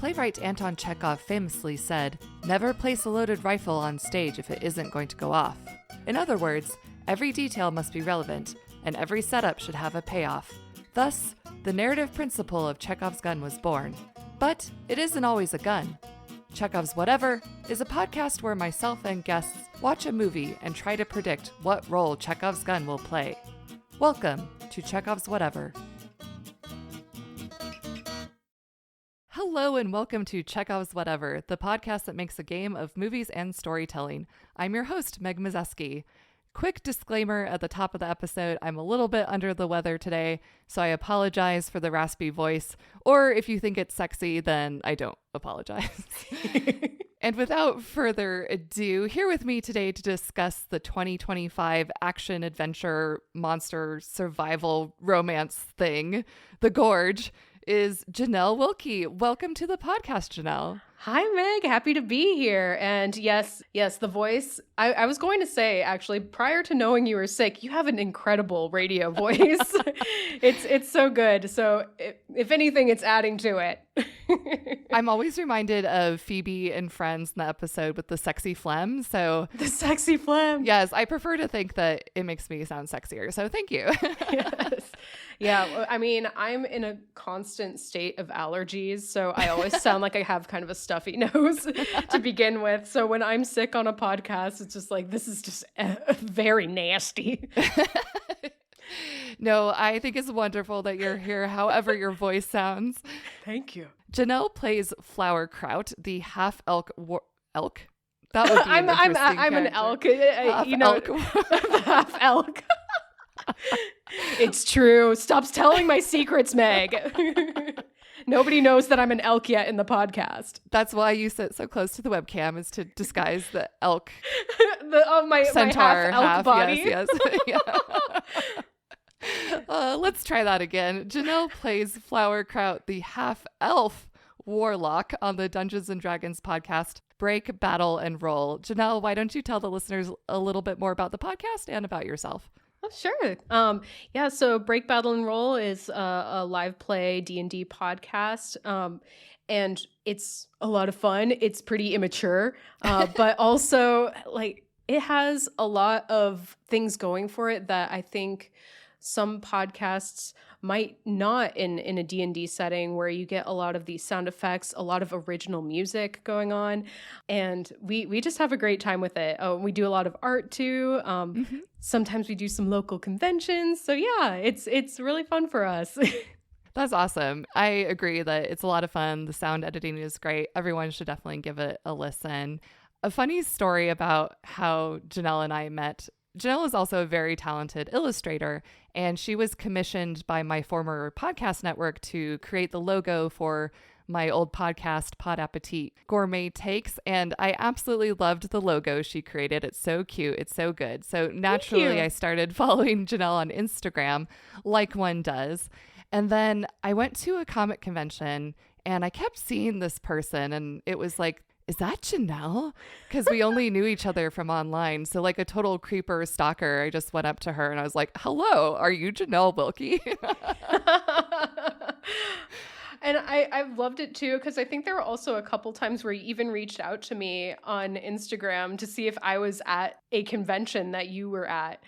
Playwright Anton Chekhov famously said, "Never place a loaded rifle on stage if it isn't going to go off." In other words, every detail must be relevant, and every setup should have a payoff. Thus, the narrative principle of Chekhov's gun was born. But it isn't always a gun. Chekhov's Whatever is a podcast where myself and guests watch a movie and try to predict what role Chekhov's gun will play. Welcome to Chekhov's Whatever. Hello and welcome to Chekhov's Whatever, the podcast that makes a game of movies and storytelling. I'm your host, Meg Mazeski. Quick disclaimer at the top of the episode, I'm a little bit under the weather today, so I apologize for the raspy voice, or if you think it's sexy, then I don't apologize. And without further ado, here with me today to discuss the 2025 action adventure monster survival romance thing, The Gorge, is Janelle Wilke. Welcome to the podcast, Janelle. Hi, Meg. Happy to be here. And yes, the voice. I was going to say, actually, prior to knowing you were sick, you have an incredible radio voice. It's so good. So if anything, it's adding to it. I'm always reminded of Phoebe in Friends in the episode with the sexy phlegm. So the sexy phlegm. Yes, I prefer to think that it makes me sound sexier. So thank you. Yes. Yeah. I mean, I'm in a constant state of allergies. So I always sound like I have kind of a stuffy nose to begin with. So when I'm sick on a podcast, it's just like, this is just very nasty. No, I think it's wonderful that you're here, however your voice sounds. Thank you. Janelle plays Flower Kraut, the half elk. Elk? That would be an I'm an elk. Half elk. It's true. Stop telling my secrets, Meg. Nobody knows that I'm an elk yet in the podcast. That's why you sit so close to the webcam, is to disguise the elk. my centaur half elk body. Yes. Let's try that again. Janelle plays Flower Kraut, the half elf warlock, on the Dungeons and Dragons podcast, Break, Battle, and Roll. Janelle, why don't you tell the listeners a little bit more about the podcast and about yourself? Oh, sure. So Break, Battle, and Roll is a live play D&D podcast. And it's a lot of fun. It's pretty immature, but also like it has a lot of things going for it that I think some podcasts might not in a D&D setting, where you get a lot of these sound effects, a lot of original music going on. And we just have a great time with it. We do a lot of art too. Sometimes we do some local conventions. So yeah, it's really fun for us. That's awesome. I agree that it's a lot of fun. The sound editing is great. Everyone should definitely give it a listen. A funny story about how Janelle and I met. Janelle is also a very talented illustrator, and she was commissioned by my former podcast network to create the logo for my old podcast, Pod Appetit Gourmet Takes, and I absolutely loved the logo she created. It's so cute. It's so good. So naturally, I started following Janelle on Instagram, like one does. And then I went to a comic convention, and I kept seeing this person, and it was like, is that Janelle? Because we only knew each other from online. So like a total creeper stalker, I just went up to her and I was like, hello, are you Janelle Wilke? And I've loved it too, because I think there were also a couple times where you even reached out to me on Instagram to see if I was at a convention that you were at.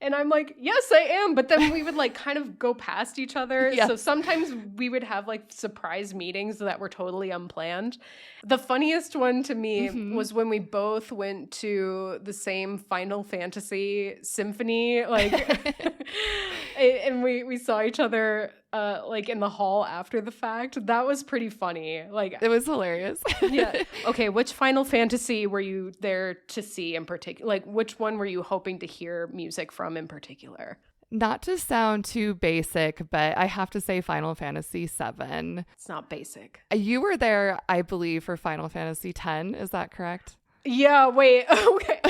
And I'm like, yes, I am. But then we would like kind of go past each other. Yeah. So sometimes we would have like surprise meetings that were totally unplanned. The funniest one to me was when we both went to the same Final Fantasy symphony, like, and we saw each other like in the hall after the fact. That was pretty funny. Like, it was hilarious. Yeah. Okay. Which Final Fantasy were you there to see in particular? Like, which one were you hoping to hear music from in particular? Not to sound too basic, but I have to say Final Fantasy VII. It's not basic. You were there, I believe, for Final Fantasy X. Is that correct? Yeah, wait. Okay.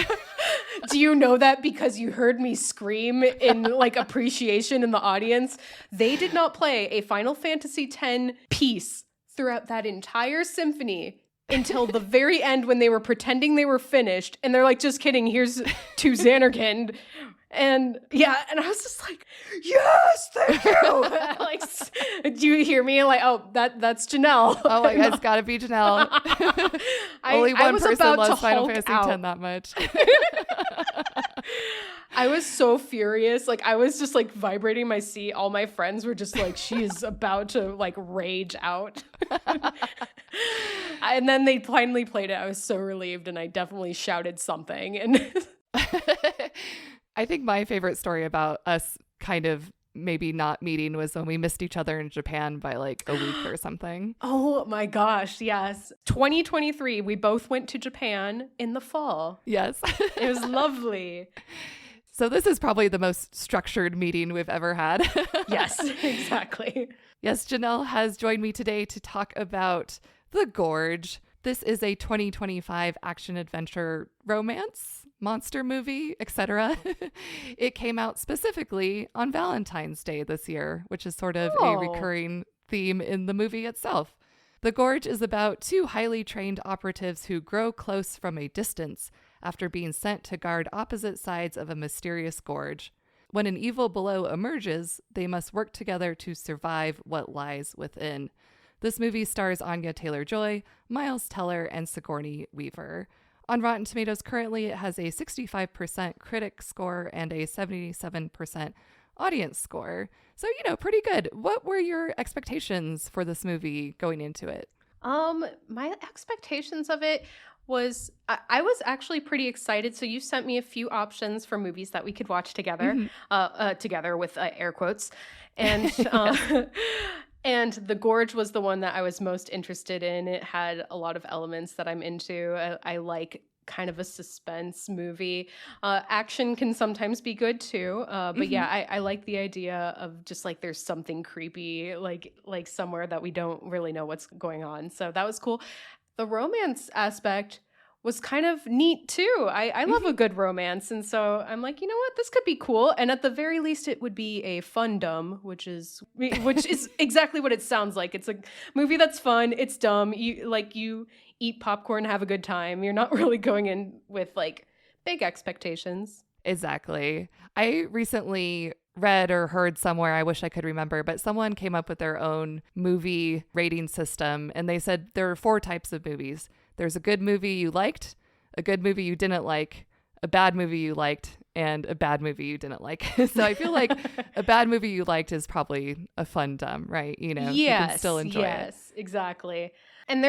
Do you know that because you heard me scream in like appreciation in the audience? They did not play a Final Fantasy X piece throughout that entire symphony until the very end, when they were pretending they were finished. And they're like, just kidding. Here's to Xanarkand. And yeah, and I was just like, yes, thank you. Like, do you hear me? Like, oh, that's Janelle. Oh my God, it's got to be Janelle. Only one person loves Final Fantasy X that much. I was so furious. Like, I was just like vibrating my seat. All my friends were just like, she is about to like rage out. And then they finally played it. I was so relieved, and I definitely shouted something. And I think my favorite story about us kind of maybe not meeting was when we missed each other in Japan by like a week or something. Oh my gosh, yes. 2023, we both went to Japan in the fall. Yes. It was lovely. So this is probably the most structured meeting we've ever had. Yes, exactly. Yes, Janelle has joined me today to talk about The Gorge. This is a 2025 action-adventure romance, monster movie, etc. It came out specifically on Valentine's Day this year, which is sort of a recurring theme in the movie itself. The Gorge is about two highly trained operatives who grow close from a distance after being sent to guard opposite sides of a mysterious gorge. When an evil below emerges, they must work together to survive what lies within. This movie stars Anya Taylor-Joy, Miles Teller, and Sigourney Weaver. On Rotten Tomatoes, currently it has a 65% critic score and a 77% audience score. So, pretty good. What were your expectations for this movie going into it? My expectations of it was I was actually pretty excited. So you sent me a few options for movies that we could watch together, together with air quotes, and and The Gorge was the one that I was most interested in. It had a lot of elements that I'm into. I like kind of a suspense movie. Action can sometimes be good too. But yeah, I like the idea of just like there's something creepy, like somewhere that we don't really know what's going on. So that was cool. The romance aspect was kind of neat too. I love a good romance. And so I'm like, you know what, this could be cool. And at the very least, it would be a fun dumb, which is exactly what it sounds like. It's a movie that's fun. It's dumb. You eat popcorn, have a good time. You're not really going in with like big expectations. Exactly. I recently read or heard somewhere, I wish I could remember, but someone came up with their own movie rating system, and they said there are 4 types of movies. There's a good movie you liked, a good movie you didn't like, a bad movie you liked, and a bad movie you didn't like. So I feel like a bad movie you liked is probably a fun dumb, right? You can still enjoy it. Yes, exactly. And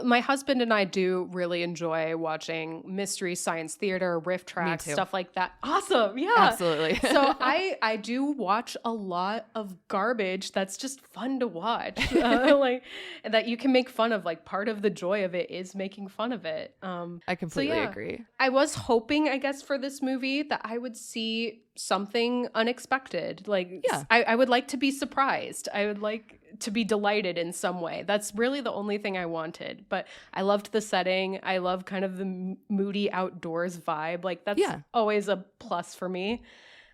my husband and I do really enjoy watching mystery science theater, riff tracks, stuff like that. Awesome. Yeah. Absolutely. So I do watch a lot of garbage that's just fun to watch. That you can make fun of. Like, part of the joy of it is making fun of it. I completely agree. I was hoping, I guess, for this movie that I would see something unexpected. I would like to be surprised. I would like to be delighted in some way. That's really the only thing I wanted. But I loved the setting. I love kind of the moody outdoors vibe. Like, that's always a plus for me.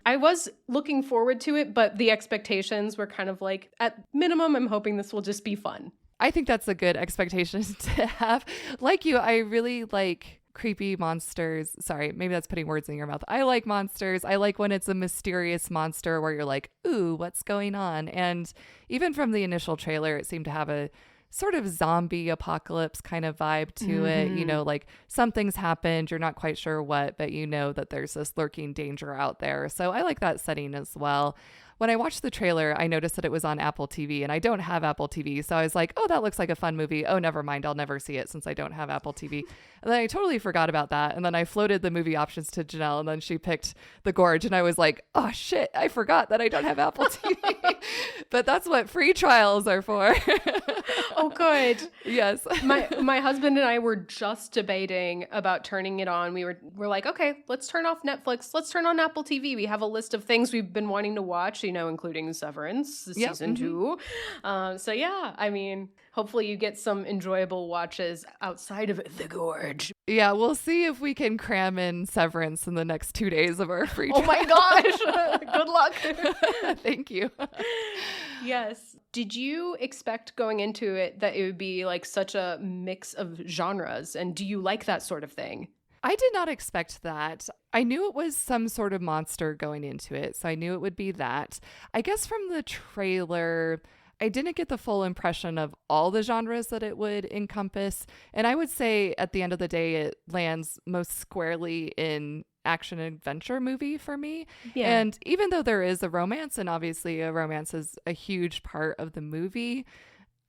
I was looking forward to it, but the expectations were kind of like, at minimum, I'm hoping this will just be fun. I think that's a good expectation to have. Like you, I really like creepy monsters. Sorry, maybe that's putting words in your mouth. I like monsters. I like when it's a mysterious monster where you're like, ooh, what's going on? And even from the initial trailer, it seemed to have a sort of zombie apocalypse kind of vibe to it. Like something's happened. You're not quite sure what, but you know that there's this lurking danger out there. So I like that setting as well. When I watched the trailer, I noticed that it was on Apple TV, and I don't have Apple TV. So I was like, oh, that looks like a fun movie. Oh, never mind. I'll never see it since I don't have Apple TV. And then I totally forgot about that. And then I floated the movie options to Janelle, and then she picked The Gorge. And I was like, oh, shit, I forgot that I don't have Apple TV. But that's what free trials are for. Oh, good. Yes. My husband and I were just debating about turning it on. We're like, okay, let's turn off Netflix. Let's turn on Apple TV. We have a list of things we've been wanting to watch, including Severance, season 2. So yeah, I mean, hopefully you get some enjoyable watches outside of The Gorge. Yeah, we'll see if we can cram in Severance in the next 2 days of our free trial. Oh my gosh. Good luck. Thank you. Yes. Did you expect going into it that it would be like such a mix of genres? And do you like that sort of thing? I did not expect that. I knew it was some sort of monster going into it, so I knew it would be that. I guess from the trailer, I didn't get the full impression of all the genres that it would encompass. And I would say at the end of the day, it lands most squarely in action adventure movie for me. Yeah. And even though there is a romance, and obviously a romance is a huge part of the movie,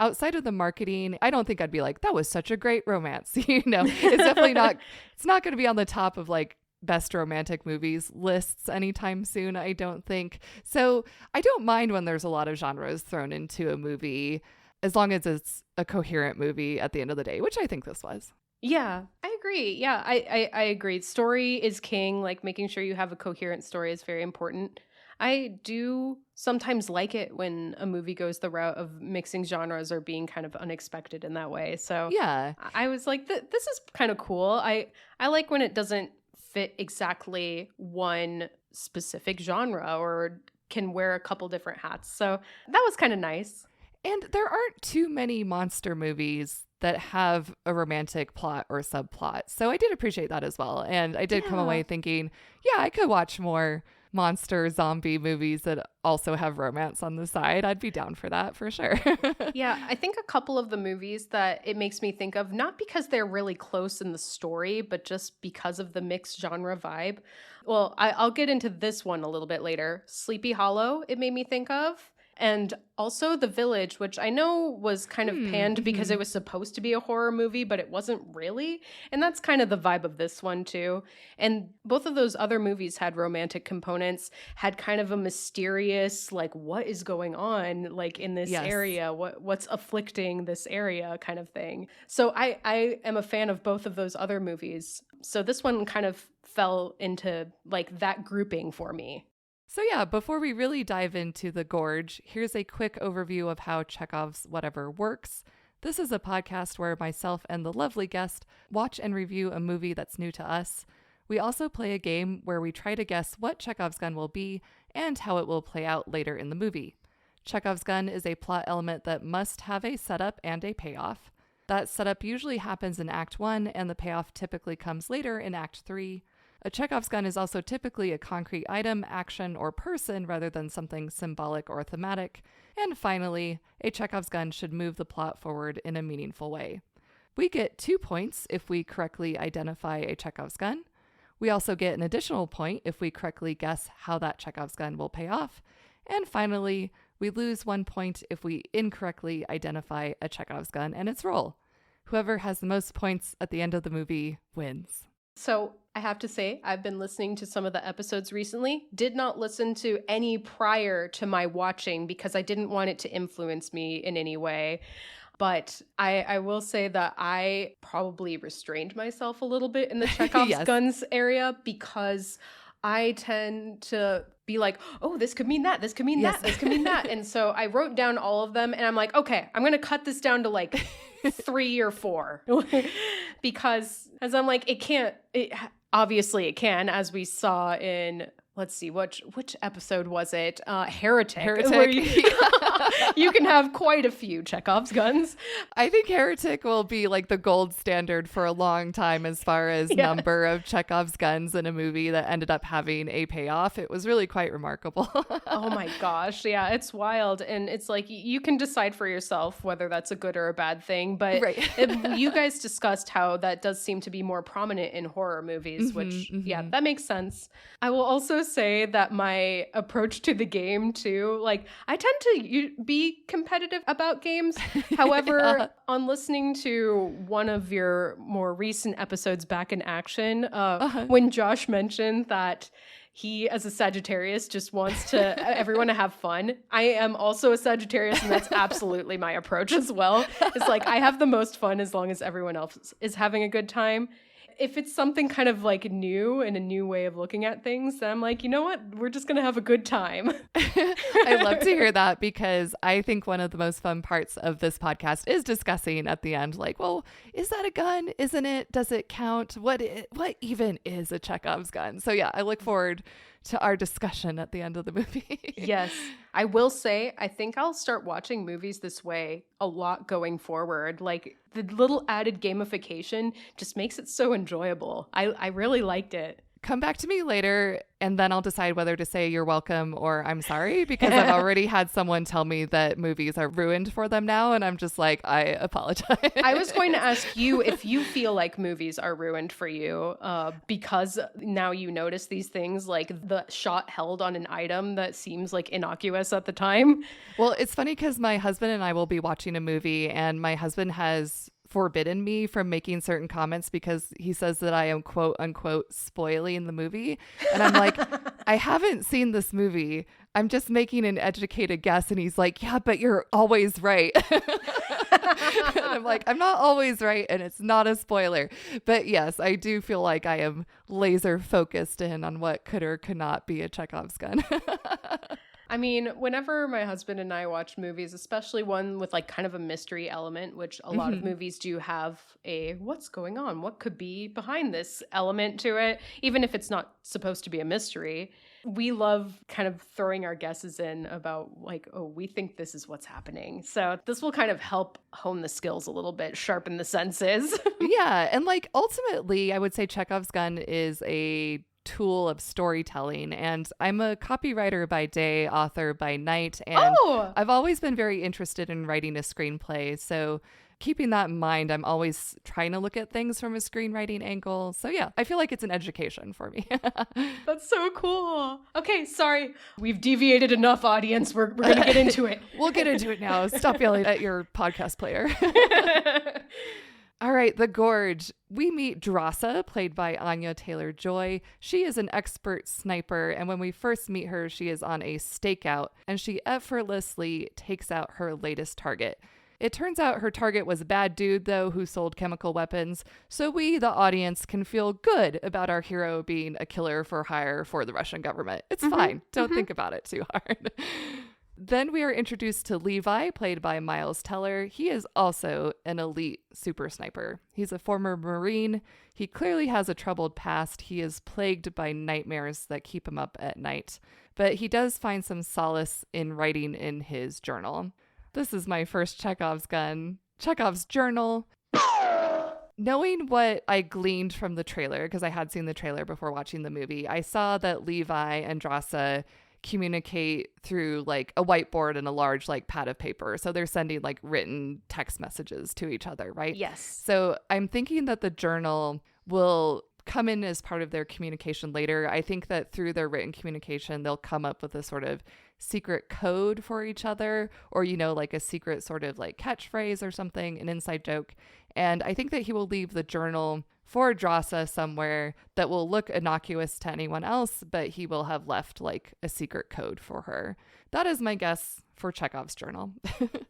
outside of the marketing, I don't think I'd be like, that was such a great romance. It's definitely not, it's not going to be on the top of like best romantic movies lists anytime soon, I don't think. So I don't mind when there's a lot of genres thrown into a movie, as long as it's a coherent movie at the end of the day, which I think this was. Yeah, I agree. Yeah, I agree. Story is king. Like making sure you have a coherent story is very important. I do sometimes like it when a movie goes the route of mixing genres or being kind of unexpected in that way. So yeah, I was like, this is kind of cool. I like when it doesn't fit exactly one specific genre or can wear a couple different hats. So that was kind of nice. And there aren't too many monster movies that have a romantic plot or subplot. So I did appreciate that as well. And I did come away thinking, yeah, I could watch more monster zombie movies that also have romance on the side. I'd be down for that for sure. Yeah, I think a couple of the movies that it makes me think of, not because they're really close in the story, but just because of the mixed genre vibe. Well, I'll get into this one a little bit later. Sleepy Hollow, it made me think of. And also The Village, which I know was kind of panned because it was supposed to be a horror movie, but it wasn't really. And that's kind of the vibe of this one too. And both of those other movies had romantic components, had kind of a mysterious, like, what is going on, like, in this area? What's afflicting this area kind of thing. So I am a fan of both of those other movies. So this one kind of fell into, like, that grouping for me. So yeah, before we really dive into The Gorge, here's a quick overview of how Chekhov's Whatever works. This is a podcast where myself and the lovely guest watch and review a movie that's new to us. We also play a game where we try to guess what Chekhov's gun will be and how it will play out later in the movie. Chekhov's gun is a plot element that must have a setup and a payoff. That setup usually happens in Act 1, and the payoff typically comes later in Act 3. A Chekhov's gun is also typically a concrete item, action, or person rather than something symbolic or thematic. And finally, a Chekhov's gun should move the plot forward in a meaningful way. We get 2 points if we correctly identify a Chekhov's gun. We also get an additional point if we correctly guess how that Chekhov's gun will pay off. And finally, we lose 1 point if we incorrectly identify a Chekhov's gun and its role. Whoever has the most points at the end of the movie wins. So I have to say, I've been listening to some of the episodes recently, did not listen to any prior to my watching because I didn't want it to influence me in any way. But I will say that I probably restrained myself a little bit in the Chekhov's guns area because I tend to be like, oh, this could mean that, this could mean that, this could mean that. And so I wrote down all of them and I'm like, okay, I'm going to cut this down to like 3 or 4 because as I'm like, obviously it can, as we saw in, let's see, which episode was it? Heretic. Where you can have quite a few Chekhov's guns. I think Heretic will be like the gold standard for a long time as far as number of Chekhov's guns in a movie that ended up having a payoff. It was really quite remarkable. Oh my gosh. Yeah, it's wild. And it's like, you can decide for yourself whether that's a good or a bad thing. But you guys discussed how that does seem to be more prominent in horror movies, which, yeah, that makes sense. I will also say that my approach to the game too, like I tend to be competitive about games. However, on listening to one of your more recent episodes, Back in Action, when Josh mentioned that he, as a Sagittarius, just wants everyone to have fun. I am also a Sagittarius, and that's absolutely my approach as well. It's like, I have the most fun as long as everyone else is having a good time. If it's something kind of like new and a new way of looking at things, then I'm like, you know what? We're just going to have a good time. I love to hear that because I think one of the most fun parts of this podcast is discussing at the end, like, well, is that a gun? Isn't it? Does it count? What even is a Chekhov's gun? So yeah, I look forward to our discussion at the end of the movie. Yes. I will say, I think I'll start watching movies this way a lot going forward. Like, the little added gamification just makes it so enjoyable. I really liked it. Come back to me later, and then I'll decide whether to say you're welcome or I'm sorry, because I've already had someone tell me that movies are ruined for them now, and I'm just like, I apologize. I was going to ask you if you feel like movies are ruined for you because now you notice these things, like the shot held on an item that seems like innocuous at the time. Well, it's funny because my husband and I will be watching a movie, and my husband has forbidden me from making certain comments because he says that I am quote unquote spoiling the movie. And I'm like, I haven't seen this movie. I'm just making an educated guess. And he's like, yeah, but you're always right. And I'm like, I'm not always right. And it's not a spoiler. But yes, I do feel like I am laser focused in on what could or could not be a Chekhov's gun. I mean, whenever my husband and I watch movies, especially one with like kind of a mystery element, which a lot of movies do have a what's going on? What could be behind this element to it? Even if it's not supposed to be a mystery, we love kind of throwing our guesses in about like, oh, we think this is what's happening. So this will kind of help hone the skills a little bit, sharpen the senses. Yeah. And like ultimately, I would say Chekhov's gun is a tool of storytelling, and I'm a copywriter by day, author by night, and I've always been very interested in writing a screenplay. So keeping that in mind, I'm always trying to look at things from a screenwriting angle. So yeah, I feel like it's an education for me. That's so cool. Okay, sorry. We've deviated enough, audience. We're going to get into it. We'll get into it now. Stop yelling at your podcast player. All right, the Gorge. We meet Drasa, played by Anya Taylor-Joy. She is an expert sniper, and when we first meet her, she is on a stakeout, and she effortlessly takes out her latest target. It turns out her target was a bad dude, though, who sold chemical weapons, so we, the audience, can feel good about our hero being a killer for hire for the Russian government. It's fine. Don't think about it too hard. Then we are introduced to Levi, played by Miles Teller. He is also an elite super sniper. He's a former Marine. He clearly has a troubled past. He is plagued by nightmares that keep him up at night. But he does find some solace in writing in his journal. This is my first Chekhov's gun. Chekhov's journal. Knowing what I gleaned from the trailer, because I had seen the trailer before watching the movie, I saw that Levi and Drasa communicate through like a whiteboard and a large like pad of paper. So they're sending like written text messages to each other, right? Yes. So I'm thinking that the journal will come in as part of their communication later. I think that through their written communication, they'll come up with a sort of secret code for each other, or, you know, like a secret sort of like catchphrase or something, an inside joke. And I think that he will leave the journal for Drasa somewhere that will look innocuous to anyone else, but he will have left like a secret code for her. That is my guess for Chekhov's journal.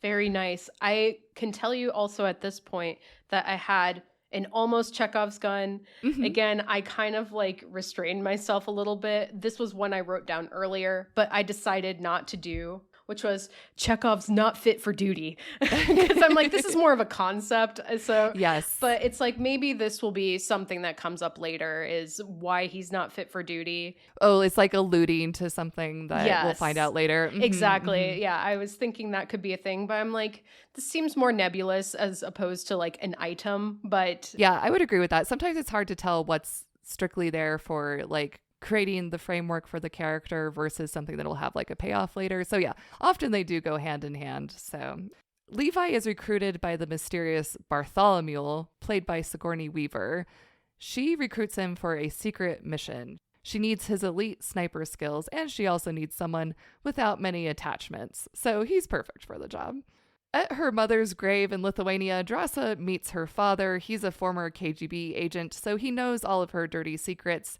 Very nice. I can tell you also at this point that I had an almost Chekhov's gun. Again, I kind of like restrained myself a little bit. This was one I wrote down earlier, but I decided not to do, which was Chekhov's not fit for duty. Because I'm like, this is more of a concept. So yes. But it's like, maybe this will be something that comes up later, is why he's not fit for duty. Oh, it's like alluding to something that we'll find out later. Exactly. Yeah, I was thinking that could be a thing, but I'm like, this seems more nebulous as opposed to like an item. But yeah, I would agree with that. Sometimes it's hard to tell what's strictly there for like creating the framework for the character versus something that will have like a payoff later. So yeah, often they do go hand in hand. So Levi is recruited by the mysterious Bartholomew, played by Sigourney Weaver. She recruits him for a secret mission. She needs his elite sniper skills, and she also needs someone without many attachments. So he's perfect for the job. At her mother's grave in Lithuania, Drasa meets her father. He's a former KGB agent, so he knows all of her dirty secrets.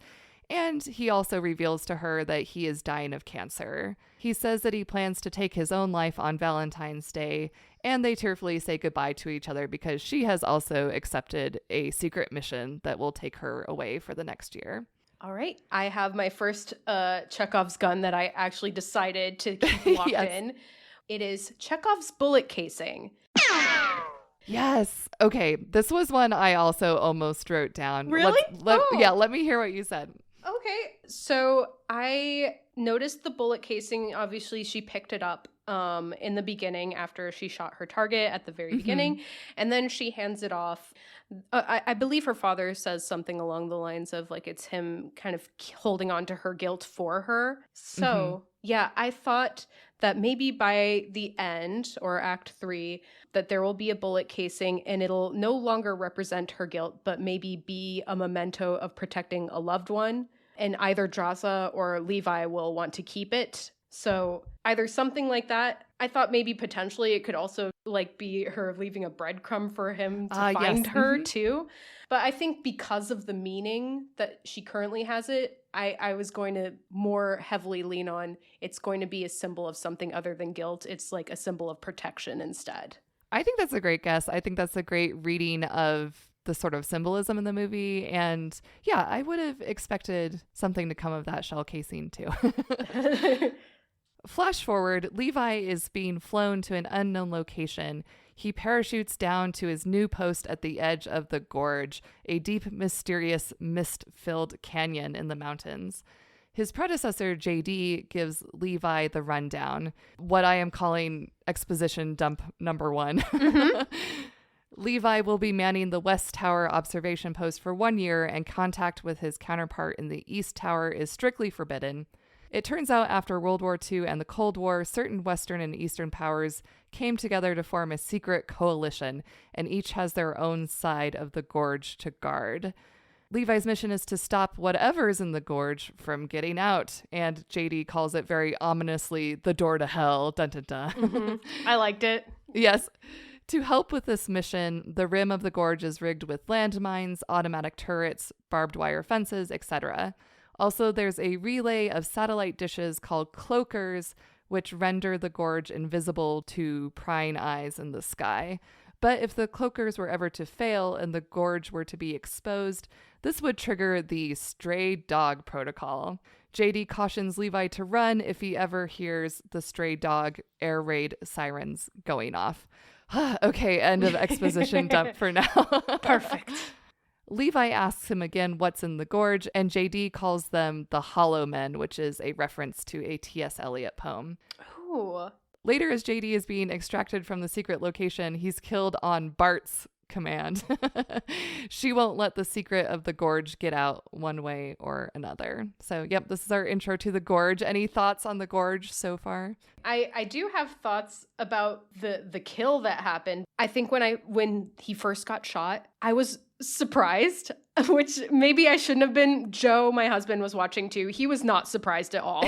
And he also reveals to her that he is dying of cancer. He says that he plans to take his own life on Valentine's Day, and they tearfully say goodbye to each other because she has also accepted a secret mission that will take her away for the next year. All right. I have my first Chekhov's gun that I actually decided to keep locked in. It is Chekhov's bullet casing. Yes. Okay. This was one I also almost wrote down. Really? Yeah, let me hear what you said. Okay, so I noticed the bullet casing. Obviously, she picked it up in the beginning after she shot her target at the very Hmm. beginning, and then she hands it off. I believe her father says something along the lines of like it's him kind of holding on to her guilt for her. Hmm. So, yeah, I thought that maybe by the end or Act 3, that there will be a bullet casing and it'll no longer represent her guilt, but maybe be a memento of protecting a loved one. And either Draza or Levi will want to keep it. So either something like that. I thought maybe potentially it could also like be her leaving a breadcrumb for him to Yes. find her too. But I think because of the meaning that she currently has it, I was going to more heavily lean on it's going to be a symbol of something other than guilt. It's like a symbol of protection instead. I think that's a great guess. I think that's a great reading of the sort of symbolism in the movie. And yeah, I would have expected something to come of that shell casing too. Flash forward, Levi is being flown to an unknown location. He parachutes down to his new post at the edge of the Gorge, a deep, mysterious, mist-filled canyon in the mountains. His predecessor, JD, gives Levi the rundown, what I am calling exposition dump number 1. Mhm. Levi will be manning the West Tower observation post for 1 year, and contact with his counterpart in the East Tower is strictly forbidden. It turns out after World War II and the Cold War, certain Western and Eastern powers came together to form a secret coalition, and each has their own side of the Gorge to guard. Levi's mission is to stop whatever's in the Gorge from getting out, and JD calls it very ominously the door to hell. Dun dun dun. Mhm. I liked it. Yes. To help with this mission, the rim of the gorge is rigged with landmines, automatic turrets, barbed wire fences, etc. Also, there's a relay of satellite dishes called cloakers, which render the gorge invisible to prying eyes in the sky. But if the cloakers were ever to fail and the gorge were to be exposed, this would trigger the stray dog protocol. JD cautions Levi to run if he ever hears the stray dog air raid sirens going off. Okay, end of exposition dump for now. Perfect. Levi asks him again what's in the gorge, and JD calls them the Hollow Men, which is a reference to a T.S. Eliot poem. Ooh. Later, as JD is being extracted from the secret location, he's killed on Bart's command. She won't let the secret of the gorge get out one way or another. So, yep, this is our intro to the gorge. Any thoughts on the gorge so far? I do have thoughts about the kill that happened. I think when he first got shot, I was surprised, which maybe I shouldn't have been. Joe, my husband, was watching too. He was not surprised at all,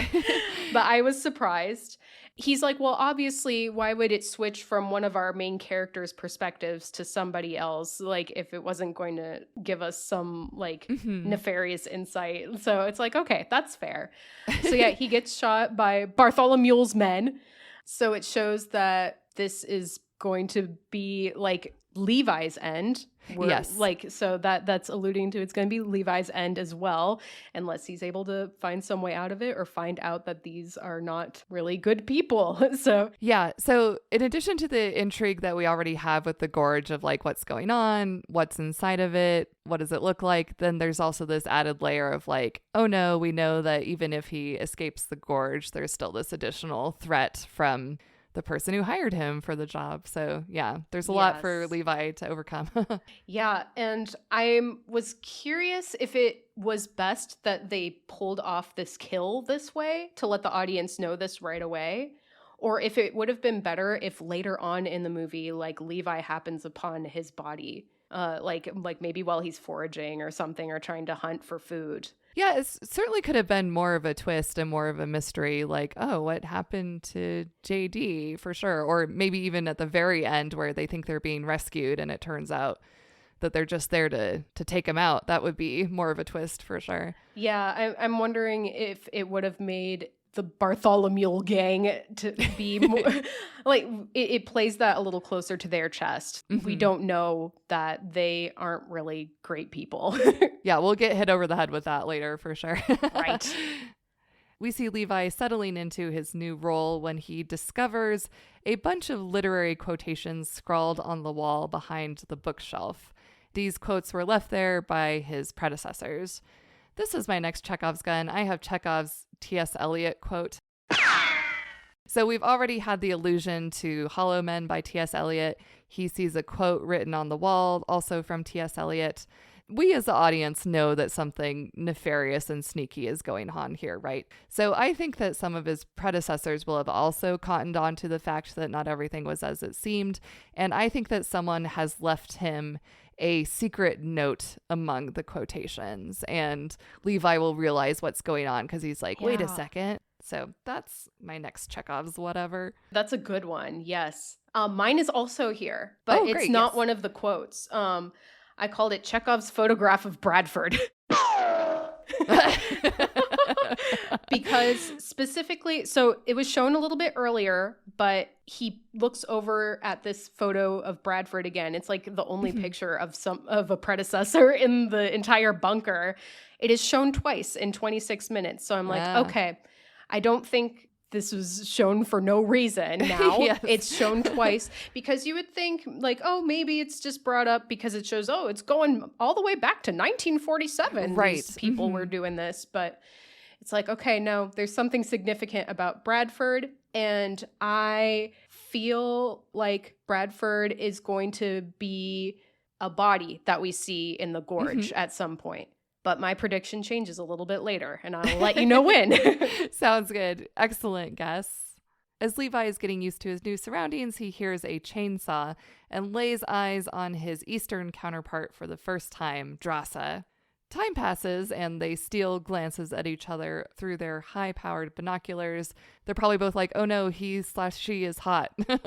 but I was surprised. He's like, well, obviously, why would it switch from one of our main characters' perspectives to somebody else? Like, if it wasn't going to give us some, like, nefarious insight. So it's like, okay, that's fair. So yeah, he gets shot by Bartholomew's men. So it shows that this is going to be, like, Levi's end. Yes. Like, so that's alluding to it's going to be Levi's end as well, unless he's able to find some way out of it or find out that these are not really good people. So yeah. So in addition to the intrigue that we already have with the gorge of like what's going on, what's inside of it, what does it look like, then there's also this added layer of like, oh no, we know that even if he escapes the gorge, there's still this additional threat from the person who hired him for the job. So yeah, there's a lot for Levi to overcome. Yeah, and I was curious if it was best that they pulled off this kill this way to let the audience know this right away, or if it would have been better if later on in the movie, like Levi happens upon his body, like maybe while he's foraging or something or trying to hunt for food. Yeah, it certainly could have been more of a twist and more of a mystery, like, oh, what happened to JD for sure. Or maybe even at the very end where they think they're being rescued and it turns out that they're just there to take him out. That would be more of a twist for sure. Yeah, I'm wondering if it would have made the Bartholomew gang to be more like it plays that a little closer to their chest. Mm-hmm. We don't know that they aren't really great people. Yeah, we'll get hit over the head with that later for sure. Right. We see Levi settling into his new role when he discovers a bunch of literary quotations scrawled on the wall behind the bookshelf. These quotes were left there by his predecessors. This is my next Chekhov's gun. I have Chekhov's T.S. Eliot quote. So we've already had the allusion to Hollow Men by T.S. Eliot. He sees a quote written on the wall, also from T.S. Eliot. We as the audience know that something nefarious and sneaky is going on here, right? So I think that some of his predecessors will have also cottoned on to the fact that not everything was as it seemed. And I think that someone has left him a secret note among the quotations, and Levi will realize what's going on because he's like, wait a second. So that's my next Chekhov's whatever. That's a good one. Yes. Mine is also here, but it's not one of the quotes. I called it Chekhov's photograph of Bradford. Because specifically, so it was shown a little bit earlier, but he looks over at this photo of Bradford again. It's like the only picture of a predecessor in the entire bunker. It is shown twice in 26 minutes. So I'm like, okay, I don't think this was shown for no reason now. Yes. It's shown twice because you would think like, oh, maybe it's just brought up because it shows, oh, it's going all the way back to 1947. Right. These people were doing this, but it's like, okay, no, there's something significant about Bradford. And I feel like Bradford is going to be a body that we see in the Gorge at some point. But my prediction changes a little bit later, and I'll let you know when. Sounds good. Excellent guess. As Levi is getting used to his new surroundings, he hears a chainsaw and lays eyes on his eastern counterpart for the first time, Drasa. Time passes, and they steal glances at each other through their high-powered binoculars. They're probably both like, oh no, he/she is hot. But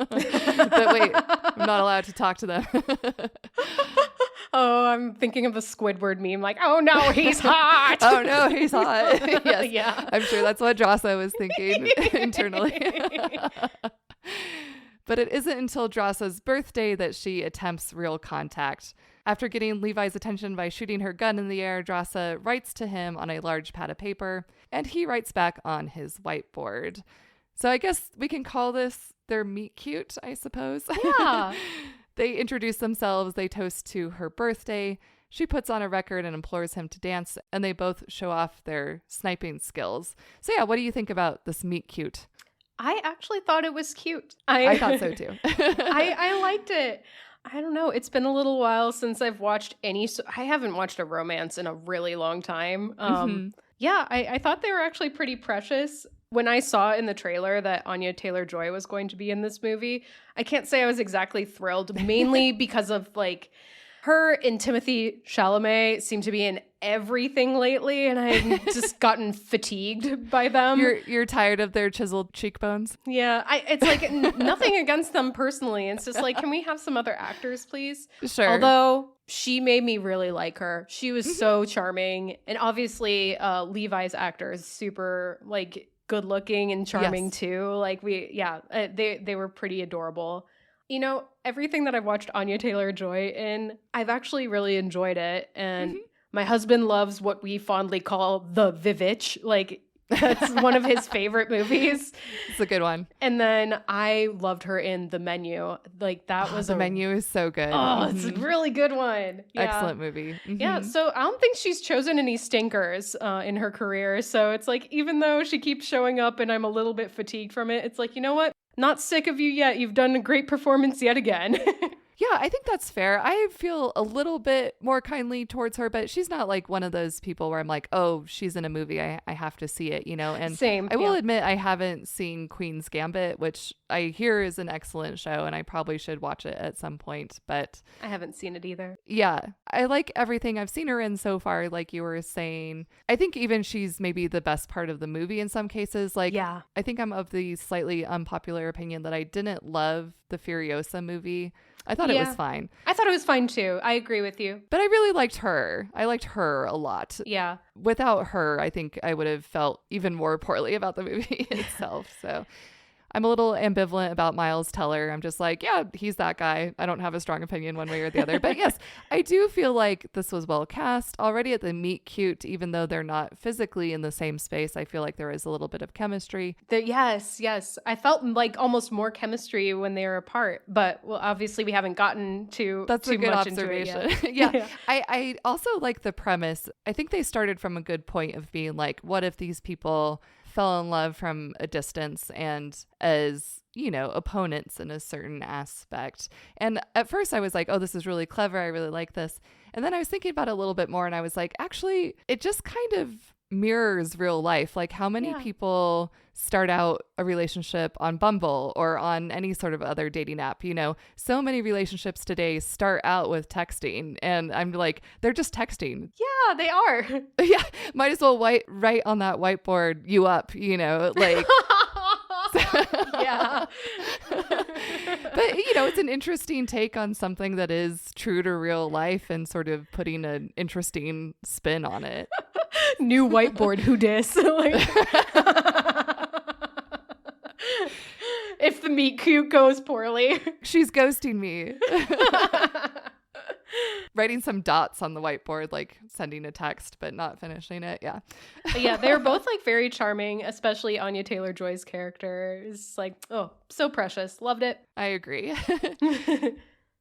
wait, I'm not allowed to talk to them. Oh, I'm thinking of a Squidward meme, like, oh no, he's hot. Oh no, he's hot. Yes. Yeah. I'm sure that's what Drasa was thinking internally. But it isn't until Drasa's birthday that she attempts real contact. After getting Levi's attention by shooting her gun in the air, Drasa writes to him on a large pad of paper, and he writes back on his whiteboard. So I guess we can call this their meet cute, I suppose. Yeah. They introduce themselves, they toast to her birthday. She puts on a record and implores him to dance, and they both show off their sniping skills. So yeah, what do you think about this meet cute? I actually thought it was cute. I thought so too. I liked it. I don't know. It's been a little while since I've watched I haven't watched a romance in a really long time. Yeah, I thought they were actually pretty precious. When I saw in the trailer that Anya Taylor-Joy was going to be in this movie, I can't say I was exactly thrilled, mainly because of like her and Timothée Chalamet seem to be in everything lately, and I've just gotten fatigued by them. You're tired of their chiseled cheekbones? Yeah, it's like nothing against them personally. It's just like, can we have some other actors, please? Sure. Although she made me really like her. She was so charming, and obviously Levi's actor is super like good looking and charming too. Like they were pretty adorable. You know, everything that I've watched Anya Taylor-Joy in, I've actually really enjoyed it. And my husband loves what we fondly call the Vivitch. Like, that's one of his favorite movies. It's a good one. And then I loved her in The Menu. Like, that was The Menu is so good. Oh, it's a really good one. Yeah. Excellent movie. Yeah, so I don't think she's chosen any stinkers in her career. So it's like, even though she keeps showing up and I'm a little bit fatigued from it, it's like, you know what? Not sick of you yet. You've done a great performance yet again. Yeah, I think that's fair. I feel a little bit more kindly towards her, but she's not like one of those people where I'm like, oh, she's in a movie, I have to see it, you know? And same. I will admit I haven't seen Queen's Gambit, which I hear is an excellent show, and I probably should watch it at some point, but I haven't seen it either. Yeah, I like everything I've seen her in so far, like you were saying. I think even she's maybe the best part of the movie in some cases. Like, yeah. I think I'm of the slightly unpopular opinion that I didn't love the Furiosa movie. I thought it was fine. I thought it was fine too. I agree with you. But I really liked her. I liked her a lot. Yeah. Without her, I think I would have felt even more poorly about the movie itself. So I'm a little ambivalent about Miles Teller. I'm just like, yeah, he's that guy. I don't have a strong opinion one way or the other. But yes, I do feel like this was well cast already at the meet cute, even though they're not physically in the same space. I feel like there is a little bit of chemistry. Yes. I felt like almost more chemistry when they were apart, but well, obviously we haven't gotten to That's too a good much observation. into it Yeah. yet. I also like the premise. I think they started from a good point of being like, what if these people fell in love from a distance and as, you know, opponents in a certain aspect. And at first I was like, oh, this is really clever. I really like this. And then I was thinking about it a little bit more and I was like, actually, it just kind of mirrors real life. Like how many people start out a relationship on Bumble or on any sort of other dating app? You know, so many relationships today start out with texting and I'm like, they're just texting. Yeah, they are. Yeah, might as well write on that whiteboard, you up, you know, like. Yeah. But, you know, it's an interesting take on something that is true to real life and sort of putting an interesting spin on it. New whiteboard, who dis? Like, if the meet cute goes poorly. She's ghosting me. Writing some dots on the whiteboard, like sending a text, but not finishing it. Yeah. Yeah, they were both like very charming, especially Anya Taylor-Joy's character. It's like, oh, so precious. Loved it. I agree.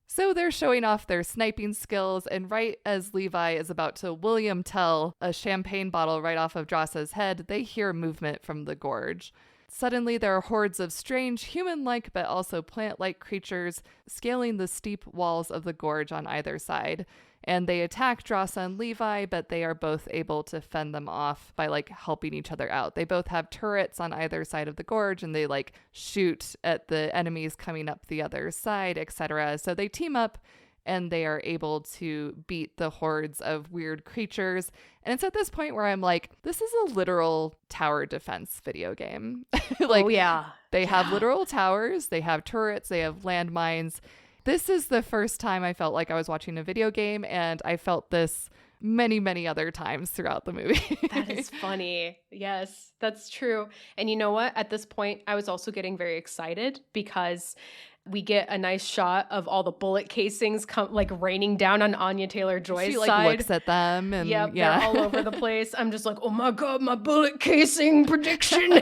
So they're showing off their sniping skills, and right as Levi is about to William Tell a champagne bottle right off of Drossa's head, they hear movement from the gorge. Suddenly, there are hordes of strange, human-like but also plant-like creatures scaling the steep walls of the gorge on either side. And they attack Drossa and Levi, but they are both able to fend them off by, like, helping each other out. They both have turrets on either side of the gorge, and they, like, shoot at the enemies coming up the other side, etc. So they team up, and they are able to beat the hordes of weird creatures. And it's at this point where I'm like, this is a literal tower defense video game. Like, oh, yeah. They have literal towers, they have turrets, they have landmines. This is the first time I felt like I was watching a video game, and I felt this many, many other times throughout the movie. That is funny. Yes, that's true. And you know what? At this point, I was also getting very excited because we get a nice shot of all the bullet casings like raining down on Anya Taylor-Joy's she, like, side. looks at them and they're all over the place. I'm just like, oh my God, my bullet casing prediction.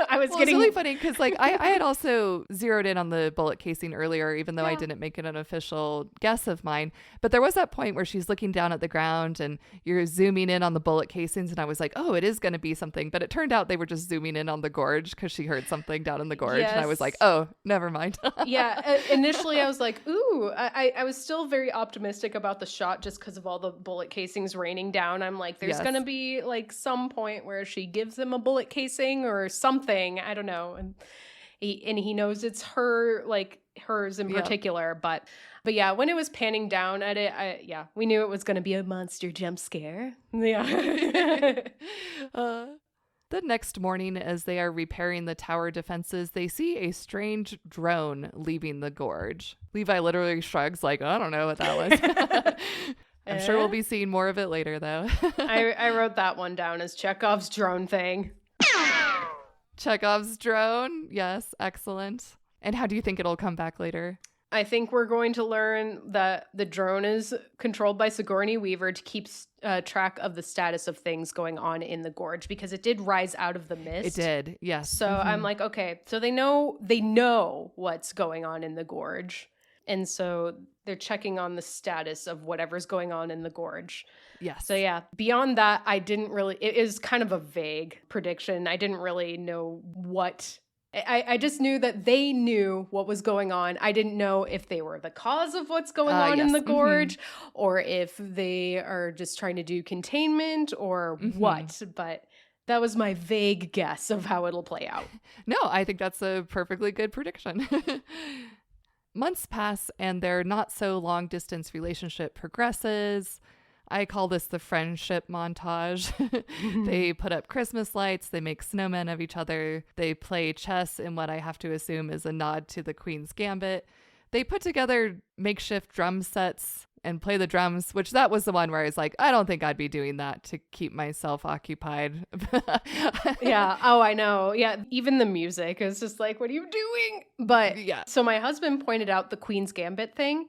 I was getting... It's really funny because like I had also zeroed in on the bullet casing earlier, even though I didn't make it an official guess of mine. But there was that point where she's looking down at the ground and you're zooming in on the bullet casings. And I was like, oh, it is going to be something. But it turned out they were just zooming in on the gorge because she heard something down in the gorge. Yes. And I was like, oh, never mind. Yeah, initially I was like, ooh, I was still very optimistic about the shot just because of all the bullet casings raining down. I'm like, there's going to be like some point where she gives him a bullet casing or something. I don't know. And he knows it's her, like hers in particular. But yeah, when it was panning down at it, we knew it was going to be a monster jump scare. Yeah. The next morning, as they are repairing the tower defenses, they see a strange drone leaving the gorge. Levi literally shrugs like, I don't know what that was. I'm sure we'll be seeing more of it later, though. I wrote that one down as Chekhov's drone thing. Chekhov's drone. Yes, excellent. And how do you think it'll come back later? I think we're going to learn that the drone is controlled by Sigourney Weaver to keep track of the status of things going on in the gorge, because it did rise out of the mist. It did, yes. So I'm like, okay, so they know what's going on in the gorge. And so they're checking on the status of whatever's going on in the gorge. Yes. So yeah, beyond that, it is kind of a vague prediction. I didn't really know what... I just knew that they knew what was going on. I didn't know if they were the cause of what's going on in the gorge, or if they are just trying to do containment or what. But that was my vague guess of how it'll play out. No, I think that's a perfectly good prediction. Months pass and their not so long distance relationship progresses. I call this the friendship montage. They put up Christmas lights. They make snowmen of each other. They play chess in what I have to assume is a nod to the Queen's Gambit. They put together makeshift drum sets and play the drums, which that was the one where I was like, I don't think I'd be doing that to keep myself occupied. Yeah. Oh, I know. Yeah. Even the music is just like, what are you doing? But Yeah. so my husband pointed out the Queen's Gambit thing.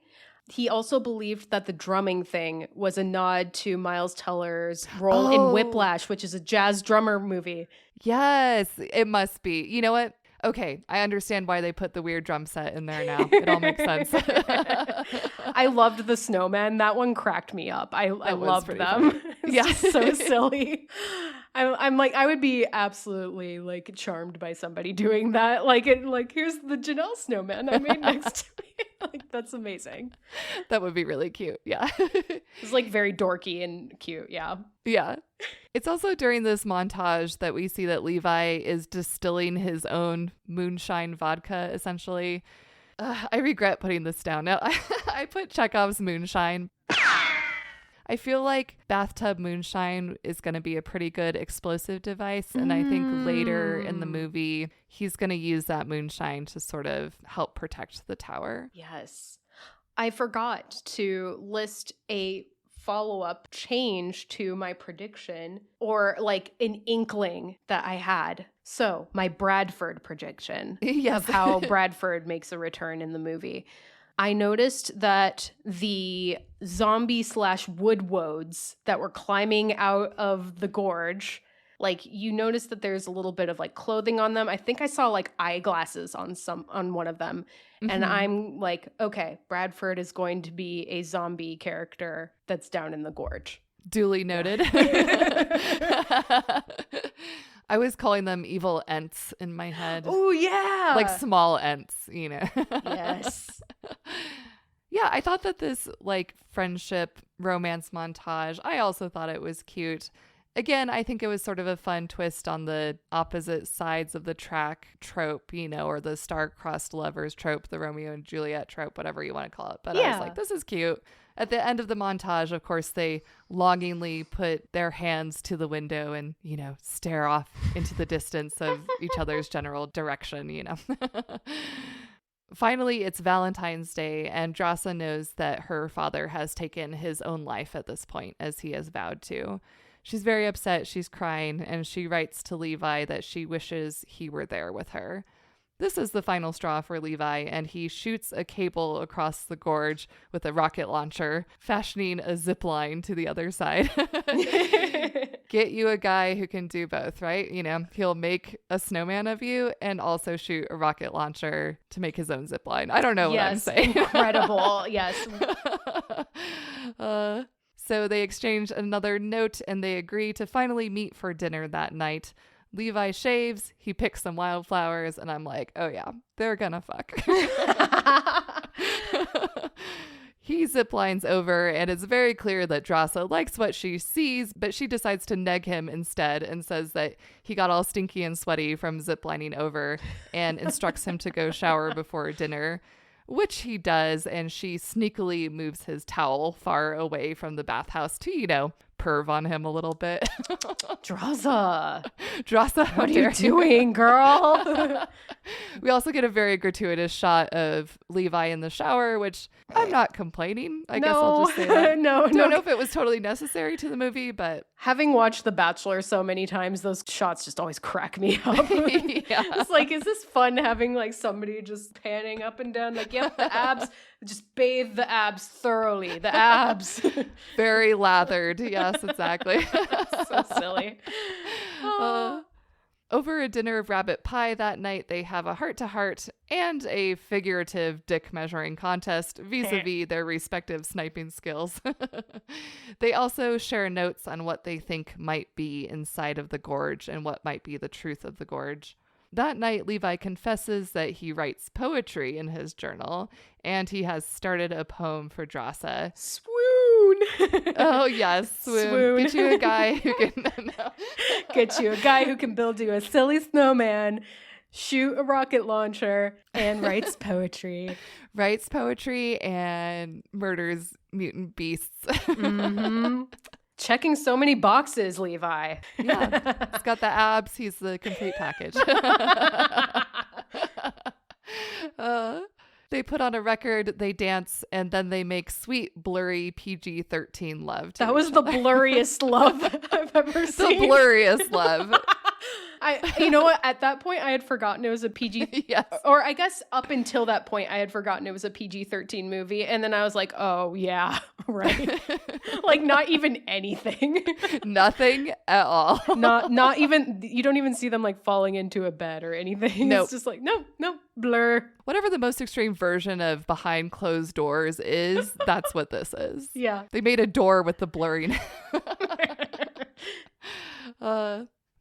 He also believed that the drumming thing was a nod to Miles Teller's role in Whiplash, which is a jazz drummer movie. Yes, it must be. You know what? Okay, I understand why they put the weird drum set in there now. It all makes sense. I loved the snowmen. That one cracked me up. I loved them. It's Yeah. just so silly. I'm like, I would be absolutely like charmed by somebody doing that. Like, here's the Janelle snowman I made next to me. Like, that's amazing. That would be really cute. Yeah. It's like very dorky and cute. Yeah. Yeah. It's also during this montage that we see that Levi is distilling his own moonshine vodka, essentially. I regret putting this down. Now, I put Chekhov's moonshine. I feel like bathtub moonshine is going to be a pretty good explosive device. And I think later in the movie, he's going to use that moonshine to sort of help protect the tower. Yes. I forgot to list a follow-up change to my prediction, or like an inkling that I had. So my Bradford prediction of how Bradford makes a return in the movie. I noticed that the zombie / woodwoads that were climbing out of the gorge, like you notice that there's a little bit of like clothing on them. I think I saw like eyeglasses on one of them. And I'm like, okay, Bradford is going to be a zombie character that's down in the gorge. Duly noted. I was calling them evil Ents in my head. Oh, yeah. Like small Ents, you know. Yes. Yeah, I thought that this like friendship romance montage, I also thought it was cute. Again, I think it was sort of a fun twist on the opposite sides of the track trope, you know, or the star-crossed lovers trope, the Romeo and Juliet trope, whatever you want to call it. But I was like, this is cute. At the end of the montage, of course, they longingly put their hands to the window and, you know, stare off into the distance of each other's general direction, you know. Finally, it's Valentine's Day, and Drasa knows that her father has taken his own life at this point, as he has vowed to. She's very upset, she's crying, and she writes to Levi that she wishes he were there with her. This is the final straw for Levi, and he shoots a cable across the gorge with a rocket launcher, fashioning a zip line to the other side. Get you a guy who can do both, right? You know, he'll make a snowman of you and also shoot a rocket launcher to make his own zip line. I don't know what I'm saying. Incredible. Yes. So they exchange another note and they agree to finally meet for dinner that night. Levi shaves, he picks some wildflowers, and I'm like, oh yeah, they're gonna fuck. He ziplines over, and it's very clear that Drasa likes what she sees, but she decides to neg him instead and says that he got all stinky and sweaty from ziplining over and instructs him to go shower before dinner, which he does, and she sneakily moves his towel far away from the bathhouse to, you know, perv on him a little bit. Drasa, what are you doing, girl? We also get a very gratuitous shot of Levi in the shower, which I'm not complaining. I guess I'll just say that. Don't know if it was totally necessary to the movie, but having watched The Bachelor so many times, those shots just always crack me up. Yeah. It's like, is this fun having like somebody just panning up and down? Like, yep, the abs, just bathe the abs thoroughly. The abs. Very lathered. Yes, exactly. So silly. Over a dinner of rabbit pie that night, they have a heart-to-heart and a figurative dick measuring contest vis-a-vis their respective sniping skills. They also share notes on what they think might be inside of the gorge and what might be the truth of the gorge. That night, Levi confesses that he writes poetry in his journal, and he has started a poem for Drasa. Swoon! Oh, yes, swoon. Get you a guy who can... Get you a guy who can build you a silly snowman, shoot a rocket launcher, and writes poetry. Writes poetry and murders mutant beasts. Mm-hmm. Checking so many boxes, Levi. Yeah, he's got the abs. He's the complete package. They put on a record, they dance, and then they make sweet, blurry PG-13 love. That was the blurriest love I've ever seen. The blurriest love. You know what? At that point, I had forgotten it was a PG. Yes. Or I guess up until that point, I had forgotten it was a PG-13 movie. And then I was like, oh, yeah, right. Like, not even anything. Nothing at all. Not even, you don't even see them like falling into a bed or anything. Nope. It's just like, no, blur. Whatever the most extreme version of behind closed doors is, that's what this is. Yeah. They made a door with the blurring.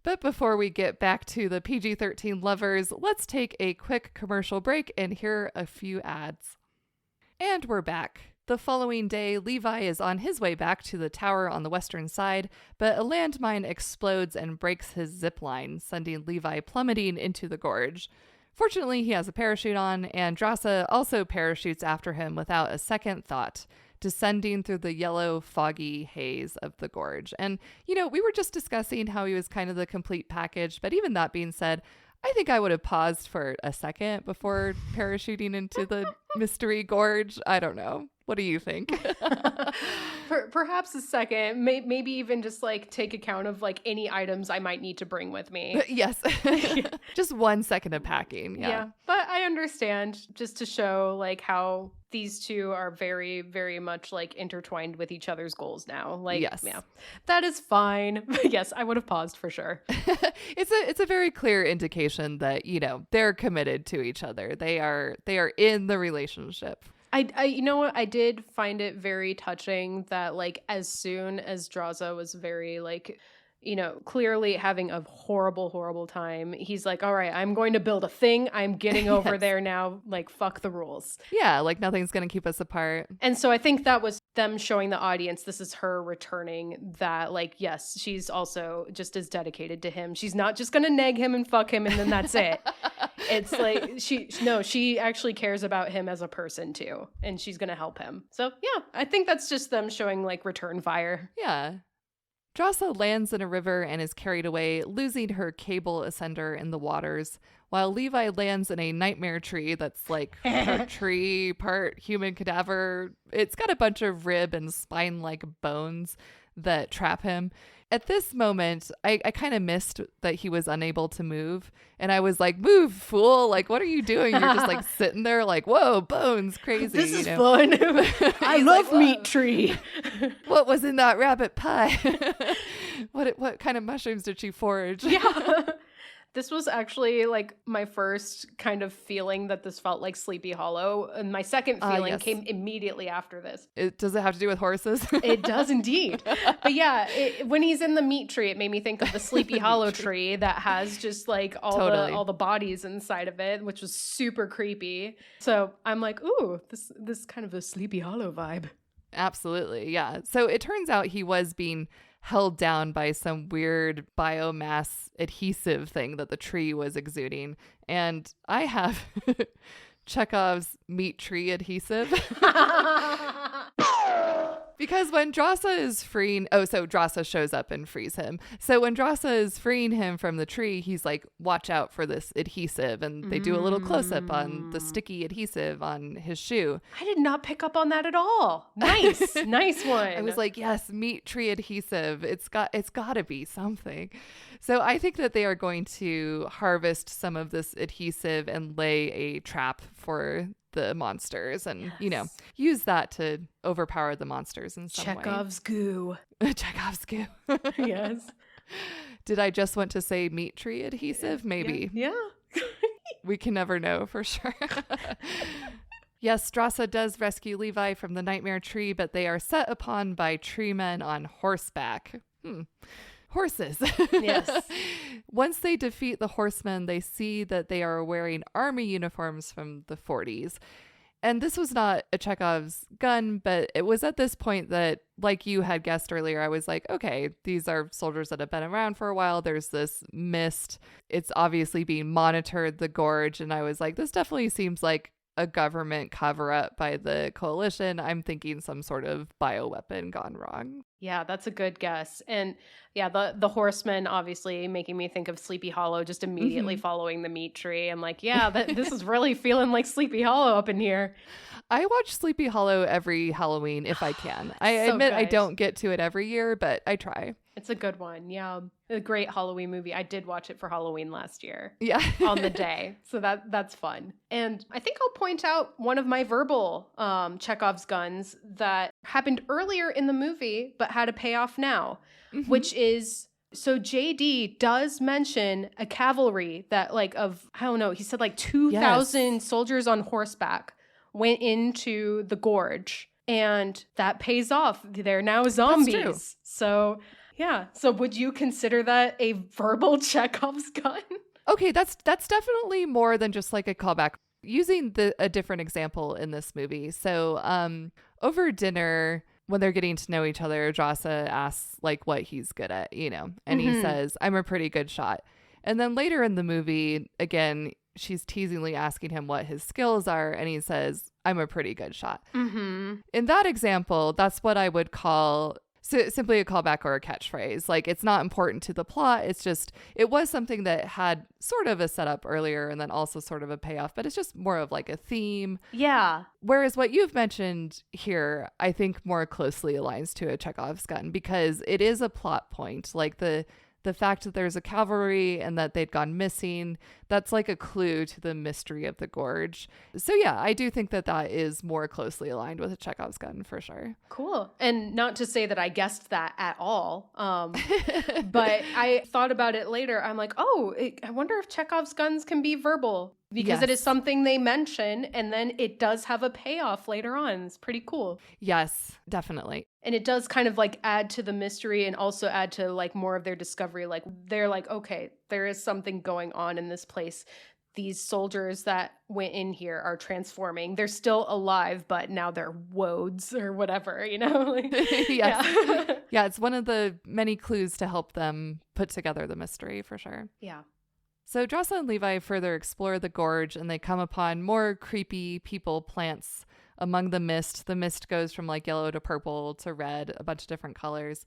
But before we get back to the PG-13 lovers, let's take a quick commercial break and hear a few ads. And we're back. The following day, Levi is on his way back to the tower on the western side, but a landmine explodes and breaks his zip line, sending Levi plummeting into the gorge. Fortunately, he has a parachute on, and Drasa also parachutes after him without a second thought, descending through the yellow, foggy haze of the gorge. And, you know, we were just discussing how he was kind of the complete package, but even that being said, I think I would have paused for a second before parachuting into the mystery gorge. I don't know. What do you think? Perhaps a second, maybe even just like take account of like any items I might need to bring with me. Yes. Just 1 second of packing. Yeah. But I understand, just to show like how these two are very, very much like intertwined with each other's goals now. Like, yes. Yeah, that is fine. But yes, I would have paused for sure. It's a very clear indication that, you know, they're committed to each other. They are in the relationship. I you know what, I did find it very touching that like as soon as Draza was very like, you know, clearly having a horrible time, he's like, all right, I'm going to build a thing. I'm getting over there now. Like, fuck the rules. Yeah, like nothing's going to keep us apart. And so I think that was them showing the audience this is her returning that, like, yes, she's also just as dedicated to him. She's not just going to neg him and fuck him and then that's it. It's like, she actually cares about him as a person too. And she's going to help him. So yeah, I think that's just them showing like return fire. Yeah. Drasa lands in a river and is carried away, losing her cable ascender in the waters, while Levi lands in a nightmare tree that's like part tree, part human cadaver. It's got a bunch of rib and spine-like bones that trap him. At this moment, I kind of missed that he was unable to move. And I was like, move, fool. Like, what are you doing? You're just like sitting there like, whoa, bones, crazy. This is fun. I love like, meat tree. What was in that rabbit pie? What kind of mushrooms did she forage? Yeah. This was actually like my first kind of feeling that this felt like Sleepy Hollow. And my second feeling came immediately after this. Does it have to do with horses? It does indeed. But yeah, when he's in the meat tree, it made me think of the Sleepy Hollow tree that has just like all the bodies inside of it, which was super creepy. So I'm like, ooh, this kind of a Sleepy Hollow vibe. Absolutely. Yeah. So it turns out he was being held down by some weird biomass adhesive thing that the tree was exuding. And I have Chekhov's meat tree adhesive. Because when Drasa is freeing, so Drasa shows up and frees him. So when Drasa is freeing him from the tree, he's like, watch out for this adhesive. And they do a little close up on the sticky adhesive on his shoe. I did not pick up on that at all. Nice. Nice one. I was like, yes, meat tree adhesive. It's got to be something. So I think that they are going to harvest some of this adhesive and lay a trap for the monsters and, you know, use that to overpower the monsters in some Chekhov's goo. Chekhov's goo. Yes. Did I just want to say meat tree adhesive? Maybe. Yeah. We can never know for sure. Yes, Drasa does rescue Levi from the nightmare tree, but they are set upon by tree men on horseback. Horses. Yes. Once they defeat the horsemen, they see that they are wearing army uniforms from the 40s. And this was not a Chekhov's gun, but it was at this point that, like you had guessed earlier, I was like, okay, these are soldiers that have been around for a while. There's this mist. It's obviously being monitored, the gorge. And I was like, this definitely seems like a government cover up by the coalition, I'm thinking some sort of bioweapon gone wrong. Yeah, that's a good guess. And yeah, the horsemen obviously making me think of Sleepy Hollow, just immediately following the meat tree. I'm like, yeah, this is really feeling like Sleepy Hollow up in here. I watch Sleepy Hollow every Halloween if I can. I admit I don't get to it every year, but I try. It's a good one. Yeah. A great Halloween movie. I did watch it for Halloween last year. Yeah. On the day. So that's fun. And I think I'll point out one of my verbal Chekhov's guns that happened earlier in the movie, but had a payoff now, which is, so JD does mention a cavalry that I don't know, he said 2,000 soldiers on horseback went into the gorge, and that pays off. They're now zombies. So yeah. So would you consider that a verbal Chekhov's gun? Okay, that's definitely more than just like a callback. Using a different example in this movie. So over dinner, when they're getting to know each other, Jossa asks what he's good at, and he says, "I'm a pretty good shot." And then later in the movie, again, she's teasingly asking him what his skills are, and he says, "I'm a pretty good shot." In that example, that's what I would call simply a callback or a catchphrase. It's not important to the plot. It's just, it was something that had sort of a setup earlier and then also sort of a payoff, but it's just more of a theme. Yeah. Whereas what you've mentioned here, I think more closely aligns to a Chekhov's gun because it is a plot point. The fact that there's a cavalry and that they'd gone missing, that's a clue to the mystery of the gorge. So yeah, I do think that is more closely aligned with a Chekhov's gun for sure. Cool. And not to say that I guessed that at all, but I thought about it later. I'm like, I wonder if Chekhov's guns can be verbal because it is something they mention and then it does have a payoff later on. It's pretty cool. Yes, definitely. And it does kind of add to the mystery and also add to more of their discovery. They're okay, there is something going on in this place. These soldiers that went in here are transforming. They're still alive, but now they're woads or whatever, Yes. Yeah. Yeah, it's one of the many clues to help them put together the mystery for sure. Yeah. So Jossa and Levi further explore the gorge and they come upon more creepy people, plants among the mist. The mist goes from yellow to purple to red, a bunch of different colors.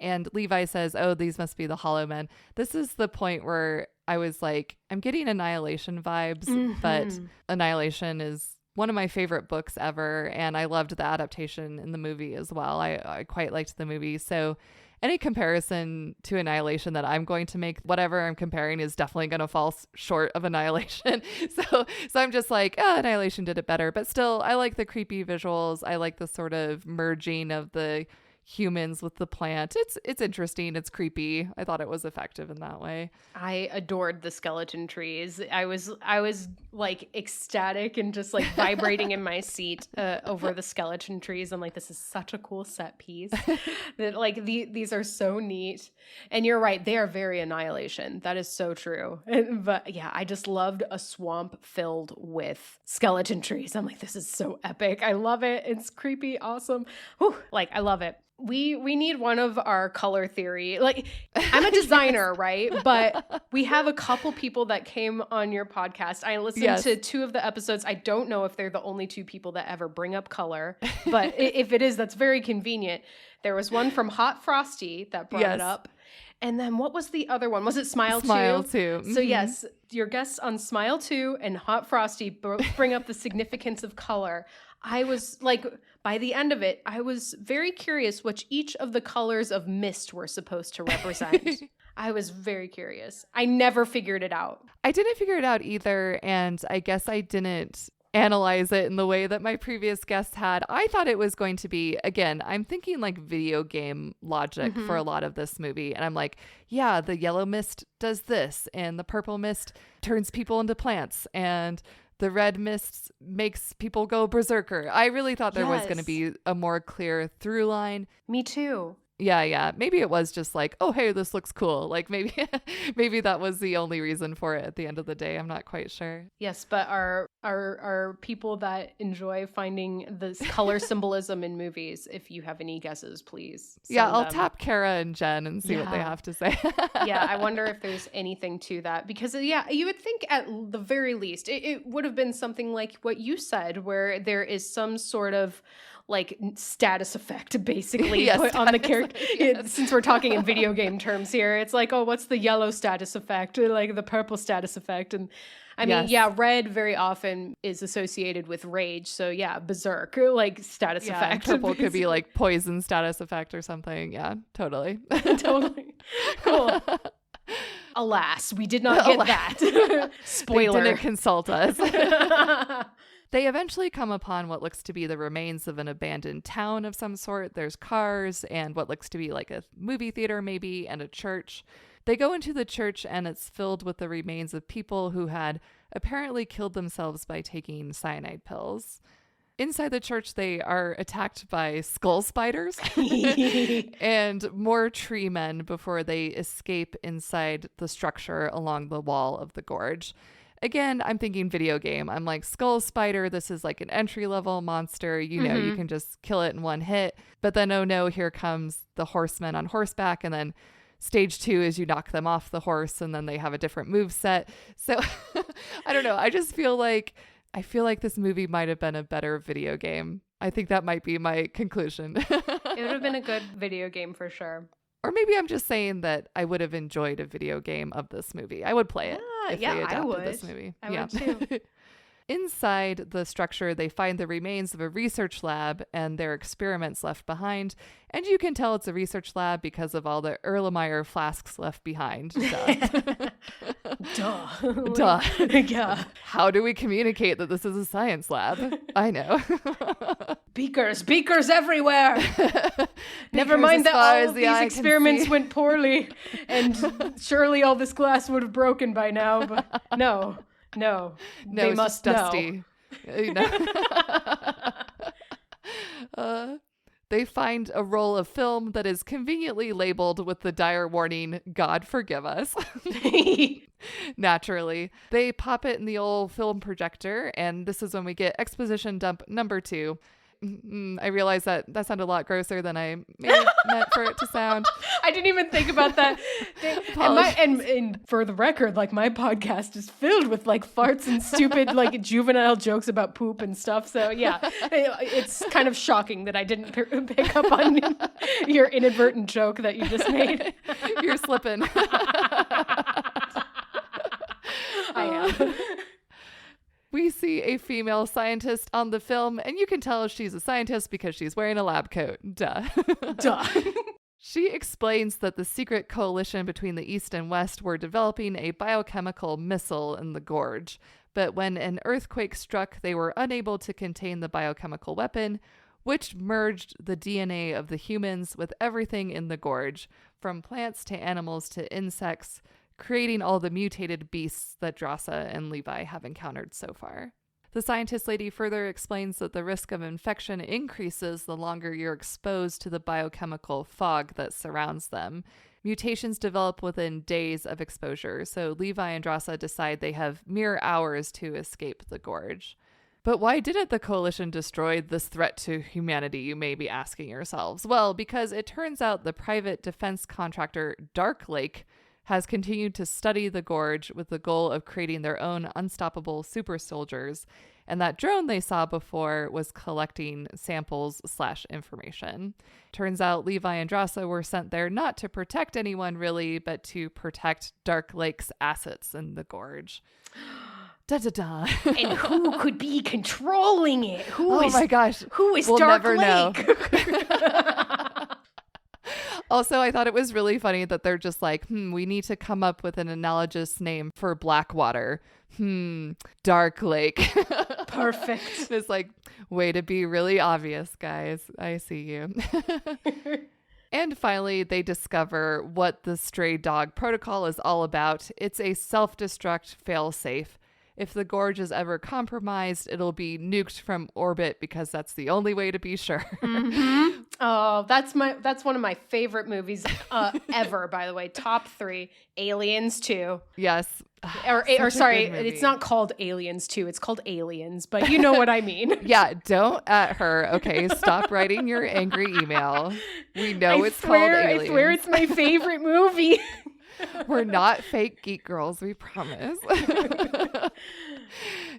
And Levi says, "Oh, these must be the Hollow Men." This is the point where I was I'm getting Annihilation vibes, but Annihilation is one of my favorite books ever. And I loved the adaptation in the movie as well. I quite liked the movie. So any comparison to Annihilation that I'm going to make, whatever I'm comparing is definitely going to fall short of Annihilation. So I'm just Annihilation did it better. But still, I like the creepy visuals. I like the sort of merging of the humans with the plant. It's interesting. It's creepy. I thought it was effective in that way. I adored the skeleton trees. I was ecstatic and just vibrating in my seat over the skeleton trees. I'm this is such a cool set piece. That these are so neat. And you're right, they are very Annihilation. That is so true. But yeah, I just loved a swamp filled with skeleton trees. I'm this is so epic. I love it. It's creepy, awesome. Whew, I love it. We need one of our color theory. I'm a designer, right? But we have a couple people that came on your podcast. I listened to 2 of the episodes. I don't know if they're the only 2 people that ever bring up color, but if it is, that's very convenient. There was one from Hot Frosty that brought it up. And then what was the other one? Was it Smile 2? Smile 2. So yes, your guests on Smile 2 and Hot Frosty bring up the significance of color. I was by the end of it, I was very curious which each of the colors of mist were supposed to represent. I was very curious. I never figured it out. I didn't figure it out either. And I guess I didn't analyze it in the way that my previous guests had. I thought it was going to be, again, I'm thinking video game logic for a lot of this movie. And I'm yeah, the yellow mist does this and the purple mist turns people into plants and the red mist makes people go berserker. I really thought there was going to be a more clear through line. Me too. Yeah. Maybe it was just like, oh, hey, this looks cool. Like maybe maybe that was the only reason for it at the end of the day. I'm not quite sure. Yes, but are people that enjoy finding this color symbolism in movies, if you have any guesses, please Yeah, send I'll them. tap Kara and Jen and see what they have to say. Yeah, I wonder if there's anything to that. Because, yeah, you would think at the very least, it would have been something like what you said, where there is some sort of like status effect basically Yes, put on the character. yes. Since we're talking in video game terms here, it's like, oh, what's the yellow status effect, or like the purple status effect? And I mean, Yes. yeah, red very often is associated with rage. So yeah, berserk, like status Yeah, effect. purple could be like poison status effect or something. Yeah, totally. Totally. Cool. Alas, we did not get that. Spoiler. They didn't consult us. They eventually come upon what looks to be the remains of an abandoned town of some sort. There's cars and what looks to be like a movie theater maybe, and a church. They go into the church and it's filled with the remains of people who had apparently killed themselves by taking cyanide pills. Inside the church, they are attacked by skull spiders and more tree men before they escape inside the structure along the wall of the gorge. Again, I'm thinking video game. I'm like, skull spider, this is like an entry-level monster. You know, you can just kill it in one hit. But then, oh no, here comes the horsemen on horseback. And then stage 2 is you knock them off the horse and then they have a different move set. So I don't know. I feel like this movie might have been a better video game. I think that might be my conclusion. It would have been a good video game for sure. Or maybe I'm just saying that I would have enjoyed a video game of this movie. I would play it if they adapted this movie. I would too. Inside the structure, they find the remains of a research lab and their experiments left behind. And you can tell it's a research lab because of all the Erlenmeyer flasks left behind. Duh. Duh. Yeah. How do we communicate that this is a science lab? I know. Beakers everywhere. Never mind that all of these experiments went poorly, and surely all this glass would have broken by now. But no, they it's must just dusty. You know. They find a roll of film that is conveniently labeled with the dire warning, "God forgive us." Naturally, they pop it in the old film projector, and this is when we get exposition dump number 2. I realized that sounded a lot grosser than I meant for it to sound. I didn't even think about that. And for the record, like, my podcast is filled with like farts and stupid like juvenile jokes about poop and stuff. So yeah, it's kind of shocking that I didn't pick up on your inadvertent joke that you just made. You're slipping. I am. We see a female scientist on the film, and you can tell she's a scientist because she's wearing a lab coat. Duh. She explains that the secret coalition between the East and West were developing a biochemical missile in the gorge. But when an earthquake struck, they were unable to contain the biochemical weapon, which merged the DNA of the humans with everything in the gorge, from plants to animals to insects, creating all the mutated beasts that Drasa and Levi have encountered so far. The scientist lady further explains that the risk of infection increases the longer you're exposed to the biochemical fog that surrounds them. Mutations develop within days of exposure, so Levi and Drasa decide they have mere hours to escape the gorge. But why didn't the coalition destroy this threat to humanity, you may be asking yourselves? Well, because it turns out the private defense contractor Dark Lake has continued to study the gorge with the goal of creating their own unstoppable super soldiers, and that drone they saw before was collecting samples/information. Turns out Levi and Drasa were sent there not to protect anyone really, but to protect Dark Lake's assets in the gorge. Da-da-da. And who could be controlling it? Oh my gosh. Who is we'll Dark never Lake? Know. Also, I thought it was really funny that they're just like, we need to come up with an analogous name for Blackwater. Dark Lake. Perfect. It's like, way to be really obvious, guys. I see you. And finally, they discover what the stray dog protocol is all about. It's a self-destruct fail-safe. If the gorge is ever compromised, it'll be nuked from orbit because that's the only way to be sure. Oh, Oh, that's one of my favorite movies ever, by the way. Top 3. Aliens 2. Yes. Or sorry, it's not called Aliens 2. It's called Aliens, but you know what I mean. Yeah, don't at her. Okay, stop writing your angry email. We know it's called Aliens. I swear it's my favorite movie. We're not fake geek girls, we promise.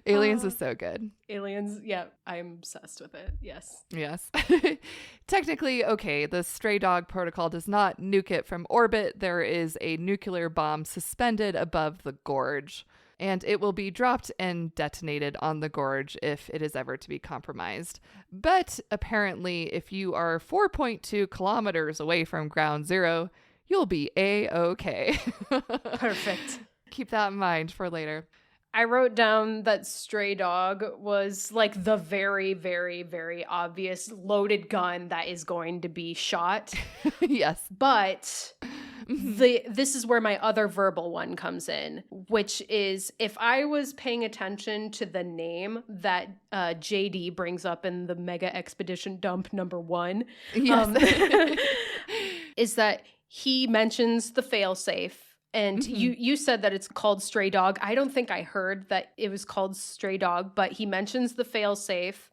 Aliens is so good. Aliens, yeah, I'm obsessed with it. Yes. Yes. Technically, okay, the stray dog protocol does not nuke it from orbit. There is a nuclear bomb suspended above the Gorge, and it will be dropped and detonated on the Gorge if it is ever to be compromised. But apparently, if you are 4.2 kilometers away from ground zero, you'll be A-okay. Perfect. Keep that in mind for later. I wrote down that stray dog was like the very, very, very obvious loaded gun that is going to be shot. Yes. But this is where my other verbal one comes in, which is if I was paying attention to the name that JD brings up in the Mega Expedition Dump #1, yes. is that he mentions the failsafe. And you said that it's called Stray Dog. I don't think I heard that it was called Stray Dog, but he mentions the failsafe.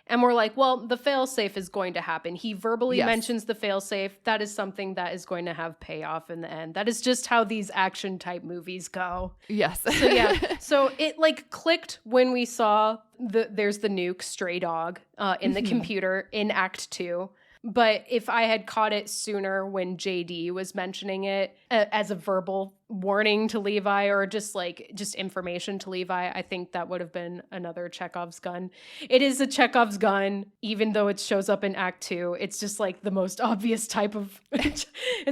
And we're like, well, the failsafe is going to happen. He verbally mentions the failsafe. That is something that is going to have payoff in the end. That is just how these action type movies go. Yes. So yeah. So it like clicked when we saw there's the nuke Stray Dog in the computer in Act 2. But if I had caught it sooner when JD was mentioning it as a verbal warning to Levi or just information to Levi, I think that would have been another Chekhov's gun. It is a Chekhov's gun, even though it shows up in Act 2. It's just like the most obvious type of, it's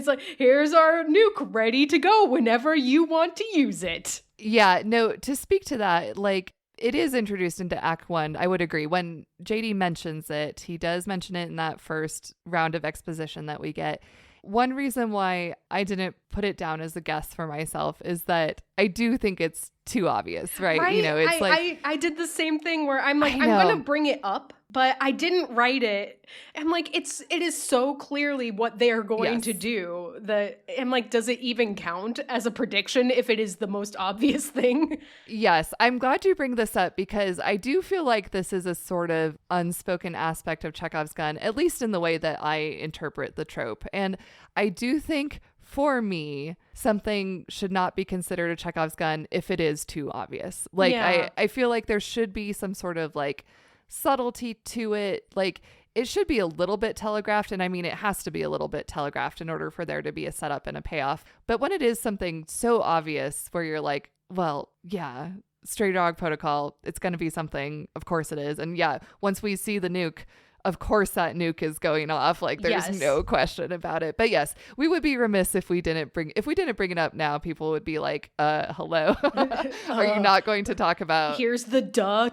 like, here's our nuke ready to go whenever you want to use it. Yeah, no, to speak to that, like, it is introduced into Act 1. I would agree. When JD mentions it, he does mention it in that first round of exposition that we get. One reason why I didn't put it down as a guess for myself is that I do think it's too obvious, right? You know, it's I did the same thing where I'm like, I'm going to bring it up, but I didn't write it. I'm like, it is so clearly what they are going to do that I'm like, does it even count as a prediction if it is the most obvious thing? Yes. I'm glad you bring this up because I do feel like this is a sort of unspoken aspect of Chekhov's gun, at least in the way that I interpret the trope. And I do think for me, something should not be considered a Chekhov's gun if it is too obvious. Like, I feel like there should be some sort of like subtlety to it. Like, it should be a little bit telegraphed. And I mean, it has to be a little bit telegraphed in order for there to be a setup and a payoff. But when it is something so obvious where you're like, well, yeah, stray dog protocol, it's going to be something. Of course it is. And yeah, once we see the nuke, of course that nuke is going off. Like, there's no question about it. But yes, we would be remiss if we didn't bring it up now. People would be like, hello, are you not going to talk about? Here's the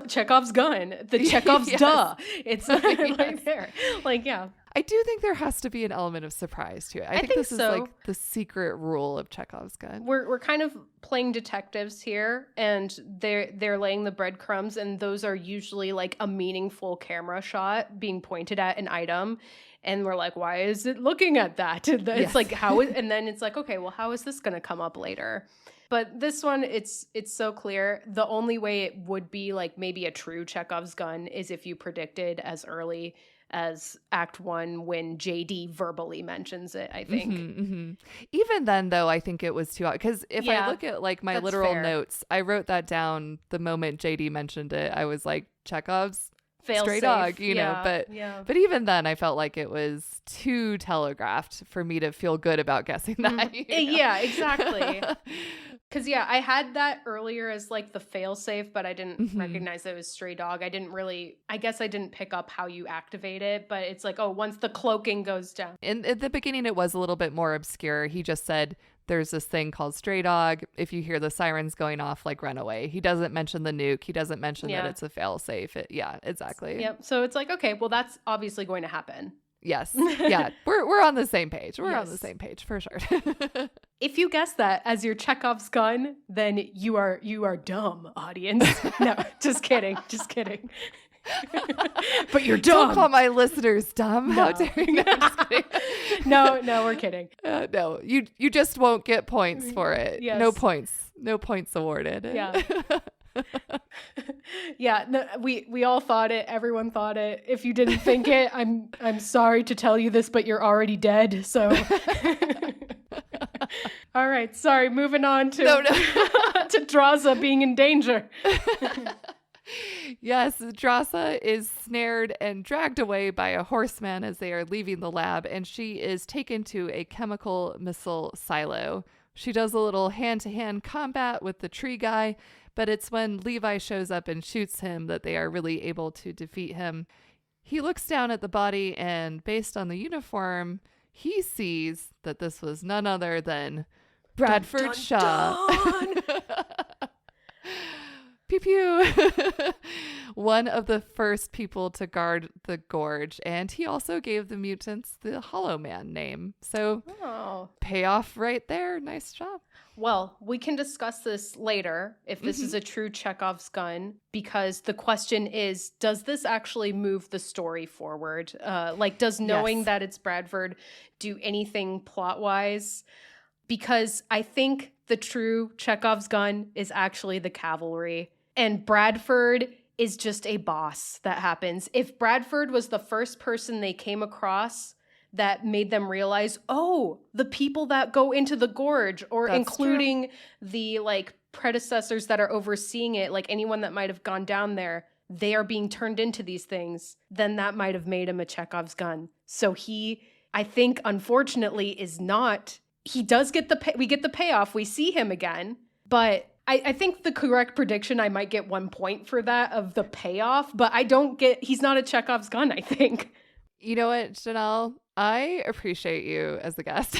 Chekhov's gun, the Chekhov's duh. It's right there. Like, yeah. I do think there has to be an element of surprise to it. I think this is like the secret rule of Chekhov's gun. We're kind of playing detectives here, and they're laying the breadcrumbs, and those are usually like a meaningful camera shot being pointed at an item. And we're like, why is it looking at that? It's like, and then it's like, okay, well, how is this going to come up later? But this one, it's so clear. The only way it would be like maybe a true Chekhov's gun is if you predicted as early as Act 1 when JD verbally mentions it, I think. Even then, though, I think it was too, because if I look at like my literal notes, I wrote that down the moment JD mentioned it. I was like, Chekhov's stray dog, you know, but even then I felt like it was too telegraphed for me to feel good about guessing that. You know? Yeah, exactly. Because I had that earlier as like the failsafe, but I didn't recognize that it was stray dog. I guess I didn't pick up how you activate it, but it's like, oh, once the cloaking goes down. At the beginning, it was a little bit more obscure. He just said, there's this thing called stray dog. If you hear the sirens going off, like, run away. He doesn't mention the nuke. He doesn't mention that it's a fail-safe. Yeah, exactly. Yep. So it's like, okay, well, that's obviously going to happen. Yes. Yeah. We're on the same page. We're on the same page for sure. If you guess that as your Chekhov's gun, then you are dumb, audience. No, just kidding. Just kidding. But you're dumb. Don't call my listeners dumb. No. How dare you? No, I'm just kidding. No, we're kidding. No, you just won't get points for it. Yes. No points. No points awarded. Yeah. Yeah, no, we all thought it. Everyone thought it. If you didn't think it, I'm sorry to tell you this, but you're already dead. So, all right. Sorry. Moving on to to Draza being in danger. Yes, Drasa is snared and dragged away by a horseman as they are leaving the lab, and she is taken to a chemical missile silo. She does a little hand-to-hand combat with the tree guy, but it's when Levi shows up and shoots him that they are really able to defeat him. He looks down at the body, and based on the uniform, he sees that this was none other than Bradford Dun, dun, Shaw. dun. Pew pew. One of the first people to guard the Gorge, and he also gave the mutants the Hollow Man name. So payoff right there. Nice job. Well, we can discuss this later if this is a true Chekhov's gun, because the question is, does this actually move the story forward? Does knowing that it's Bradford do anything plot-wise? Because I think the true Chekhov's gun is actually the cavalry, and Bradford is just a boss that happens. If Bradford was the first person they came across that made them realize, oh, the people that go into the gorge, or That's including the predecessors that are overseeing it, like anyone that might have gone down there, they are being turned into these things, then that might have made him a Chekhov's gun. So he, I think, unfortunately, is not. He does get we get the payoff. We see him again, but I think the correct prediction, I might get 1 point for that of the payoff, but he's not a Chekhov's gun, I think. You know what, Janelle? I appreciate you as the guest.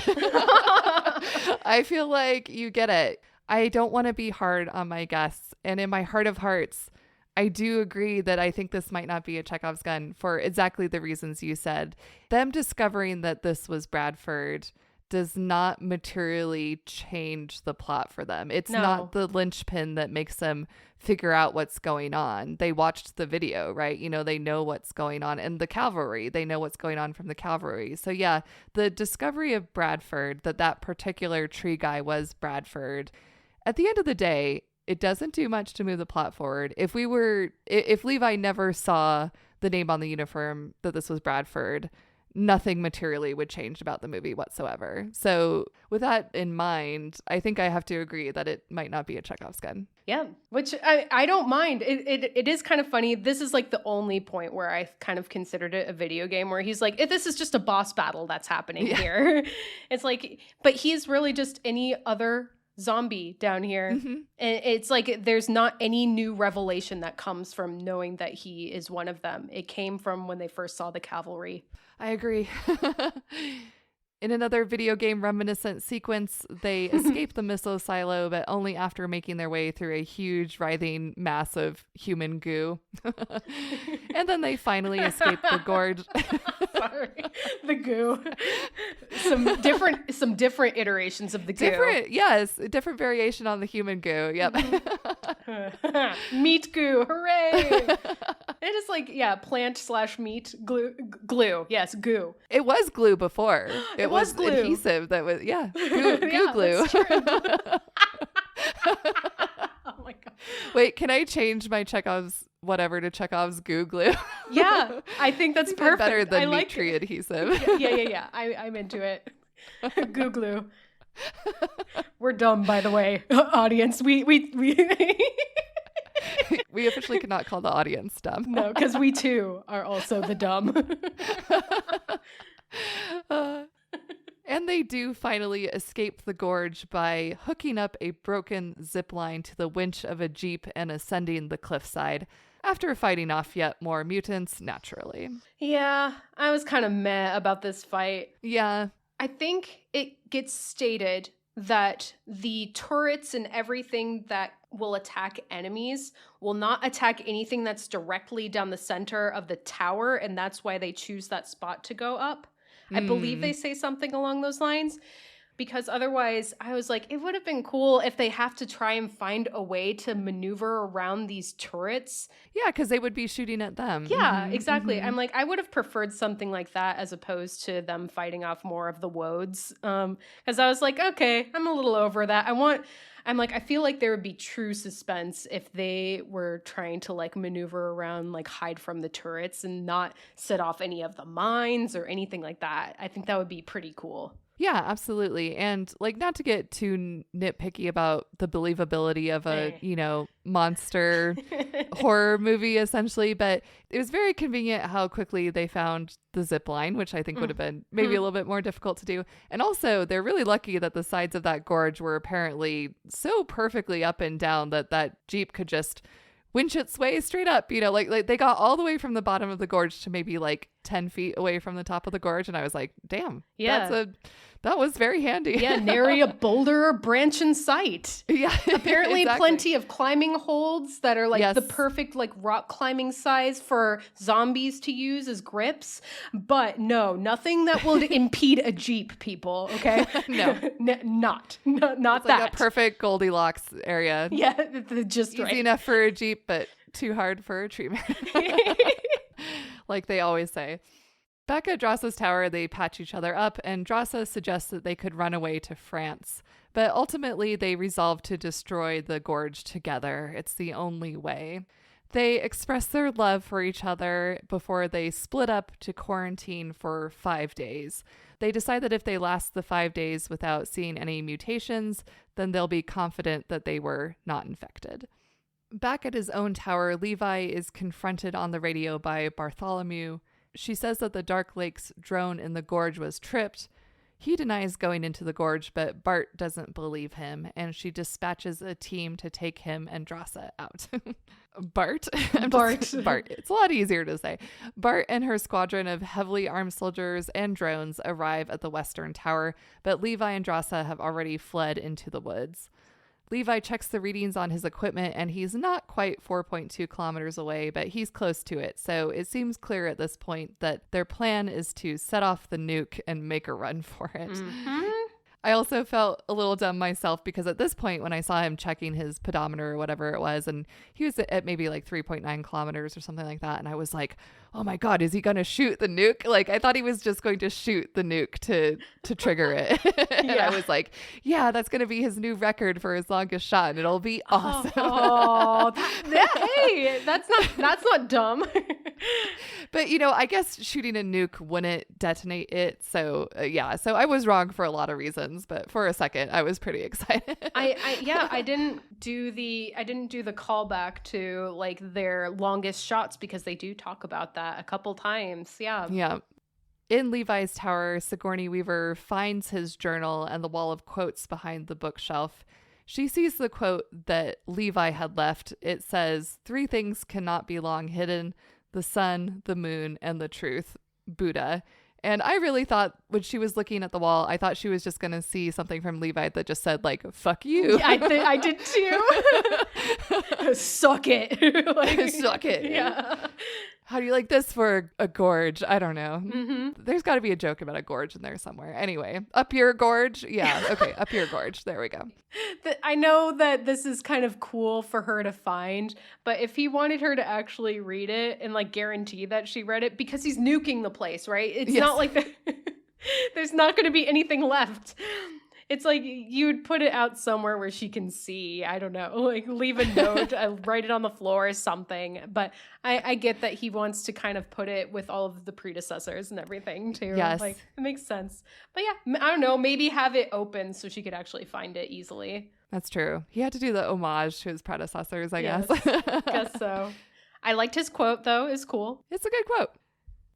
I feel like you get it. I don't want to be hard on my guests. And in my heart of hearts, I do agree that I think this might not be a Chekhov's gun for exactly the reasons you said. Them discovering that this was Bradford does not materially change the plot for them. It's not the linchpin that makes them figure out what's going on. They watched the video, right? You know, they know what's going on. And the cavalry, they know what's going on from the cavalry. So yeah, the discovery of Bradford, that particular tree guy was Bradford, at the end of the day, it doesn't do much to move the plot forward. If Levi never saw the name on the uniform that this was Bradford, nothing materially would change about the movie whatsoever. So with that in mind, I think I have to agree that it might not be a Chekhov's gun. Yeah, which I don't mind. It is kind of funny. This is the only point where I kind of considered it a video game, where he's like, this is just a boss battle that's happening here. It's but he's really just any other zombie down here. And it's there's not any new revelation that comes from knowing that he is one of them. It came from when they first saw the cavalry. I agree. In another video game reminiscent sequence, they escape the missile silo, but only after making their way through a huge, writhing mass of human goo. And then they finally escape the gorge. Sorry. The goo. Some different iterations of the goo. Different variation on the human goo. Yep. Meat goo. Hooray. It is plant/meat glue. Yes, goo. It was glue before. It was glue. Adhesive that was, goo glue. That's true. Oh my God. Wait, can I change my Chekhov's whatever to Chekhov's goo glue? Yeah, I think that's perfect. Better than meat tree adhesive. Yeah. I'm into it. Goo glue. We're dumb, by the way, audience. We we officially cannot call the audience dumb. No, because we too are also the dumb. And they do finally escape the gorge by hooking up a broken zip line to the winch of a Jeep and ascending the cliffside, after fighting off yet more mutants, naturally. Yeah, I was kind of meh about this fight. Yeah. I think it gets stated that the turrets and everything that will attack enemies will not attack anything that's directly down the center of the tower, and that's why they choose that spot to go up. I believe they say something along those lines. Because otherwise, I was like, it would have been cool if they have to try and find a way to maneuver around these turrets. Yeah, because they would be shooting at them. Yeah, exactly. I'm like, I would have preferred something like that as opposed to them fighting off more of the woads. Because I was like, okay, I'm a little over that. I'm like, I feel like there would be true suspense if they were trying to like maneuver around, like hide from the turrets and not set off any of the mines or anything like that. I think that would be pretty cool. Yeah, absolutely. And like, not to get too nitpicky about the believability of a, monster horror movie essentially, but it was very convenient how quickly they found the zip line, which I think would have been maybe a little bit more difficult to do. And also they're really lucky that the sides of that gorge were apparently so perfectly up and down that Jeep could just winch its way straight up, like they got all the way from the bottom of the gorge to maybe like 10 feet away from the top of the gorge. And I was like, damn, that was very handy. Yeah, nary a boulder or branch in sight. Yeah. Apparently exactly. plenty of climbing holds that are like the perfect like rock climbing size for zombies to use as grips. But no, nothing that will impede a Jeep, people, okay? No. Not it's that. Like a perfect Goldilocks area. Yeah, just easy right. enough for a Jeep, but too hard for a tree man. Like they always say. Back at Drossa's tower, they patch each other up, and Drossa suggests that they could run away to France. But ultimately, they resolve to destroy the gorge together. It's the only way. They express their love for each other before they split up to quarantine for 5 days. They decide that if they last the 5 days without seeing any mutations, then they'll be confident that they were not infected. Back at his own tower, Levi is confronted on the radio by Bartholomew. She says that the Dark Lake's drone in the gorge was tripped. He denies going into the gorge, but Bart doesn't believe him, and she dispatches a team to take him and Drossa out. Bart? Bart. It's a lot easier to say. Bart and her squadron of heavily armed soldiers and drones arrive at the western tower, but Levi and Drossa have already fled into the woods. Levi checks the readings on his equipment, and he's not quite 4.2 kilometers away, but he's close to it. So it seems clear at this point that their plan is to set off the nuke and make a run for it. Mm-hmm. I also felt a little dumb myself because at this point when I saw him checking his pedometer or whatever it was, and he was at maybe like 3.9 kilometers or something like that. And I was like, oh my God, is he going to shoot the nuke? Like I thought he was just going to shoot the nuke to trigger it. And I was like, yeah, that's going to be his new record for his longest shot. And it'll be awesome. Hey, that's not dumb. But, I guess shooting a nuke wouldn't detonate it. So, so I was wrong for a lot of reasons. But for a second, I was pretty excited. I didn't do the callback to like their longest shots because they do talk about that a couple times. Yeah. Yeah. In Levi's tower, Sigourney Weaver finds his journal and the wall of quotes behind the bookshelf. She sees the quote that Levi had left. It says, 3 things cannot be long hidden: the sun, the moon, and the truth. Buddha. And I really thought when she was looking at the wall, I thought she was just going to see something from Levi that just said like, fuck you. Yeah, I did too. Suck it. Suck it. Yeah. How do you like this for a gorge? I don't know. Mm-hmm. There's got to be a joke about a gorge in there somewhere. Anyway, up your gorge. Yeah. Okay. Up your gorge. There we go. I know that this is kind of cool for her to find, but if he wanted her to actually read it and like guarantee that she read it, because he's nuking the place, right? It's not like there's not going to be anything left. It's like you would put it out somewhere where she can see. I don't know, like leave a note, write it on the floor or something. But I get that he wants to kind of put it with all of the predecessors and everything too. Yes. Like it makes sense. But yeah, I don't know, maybe have it open so she could actually find it easily. That's true. He had to do the homage to his predecessors, I guess. Guess so. I liked his quote though. It's cool. It's a good quote.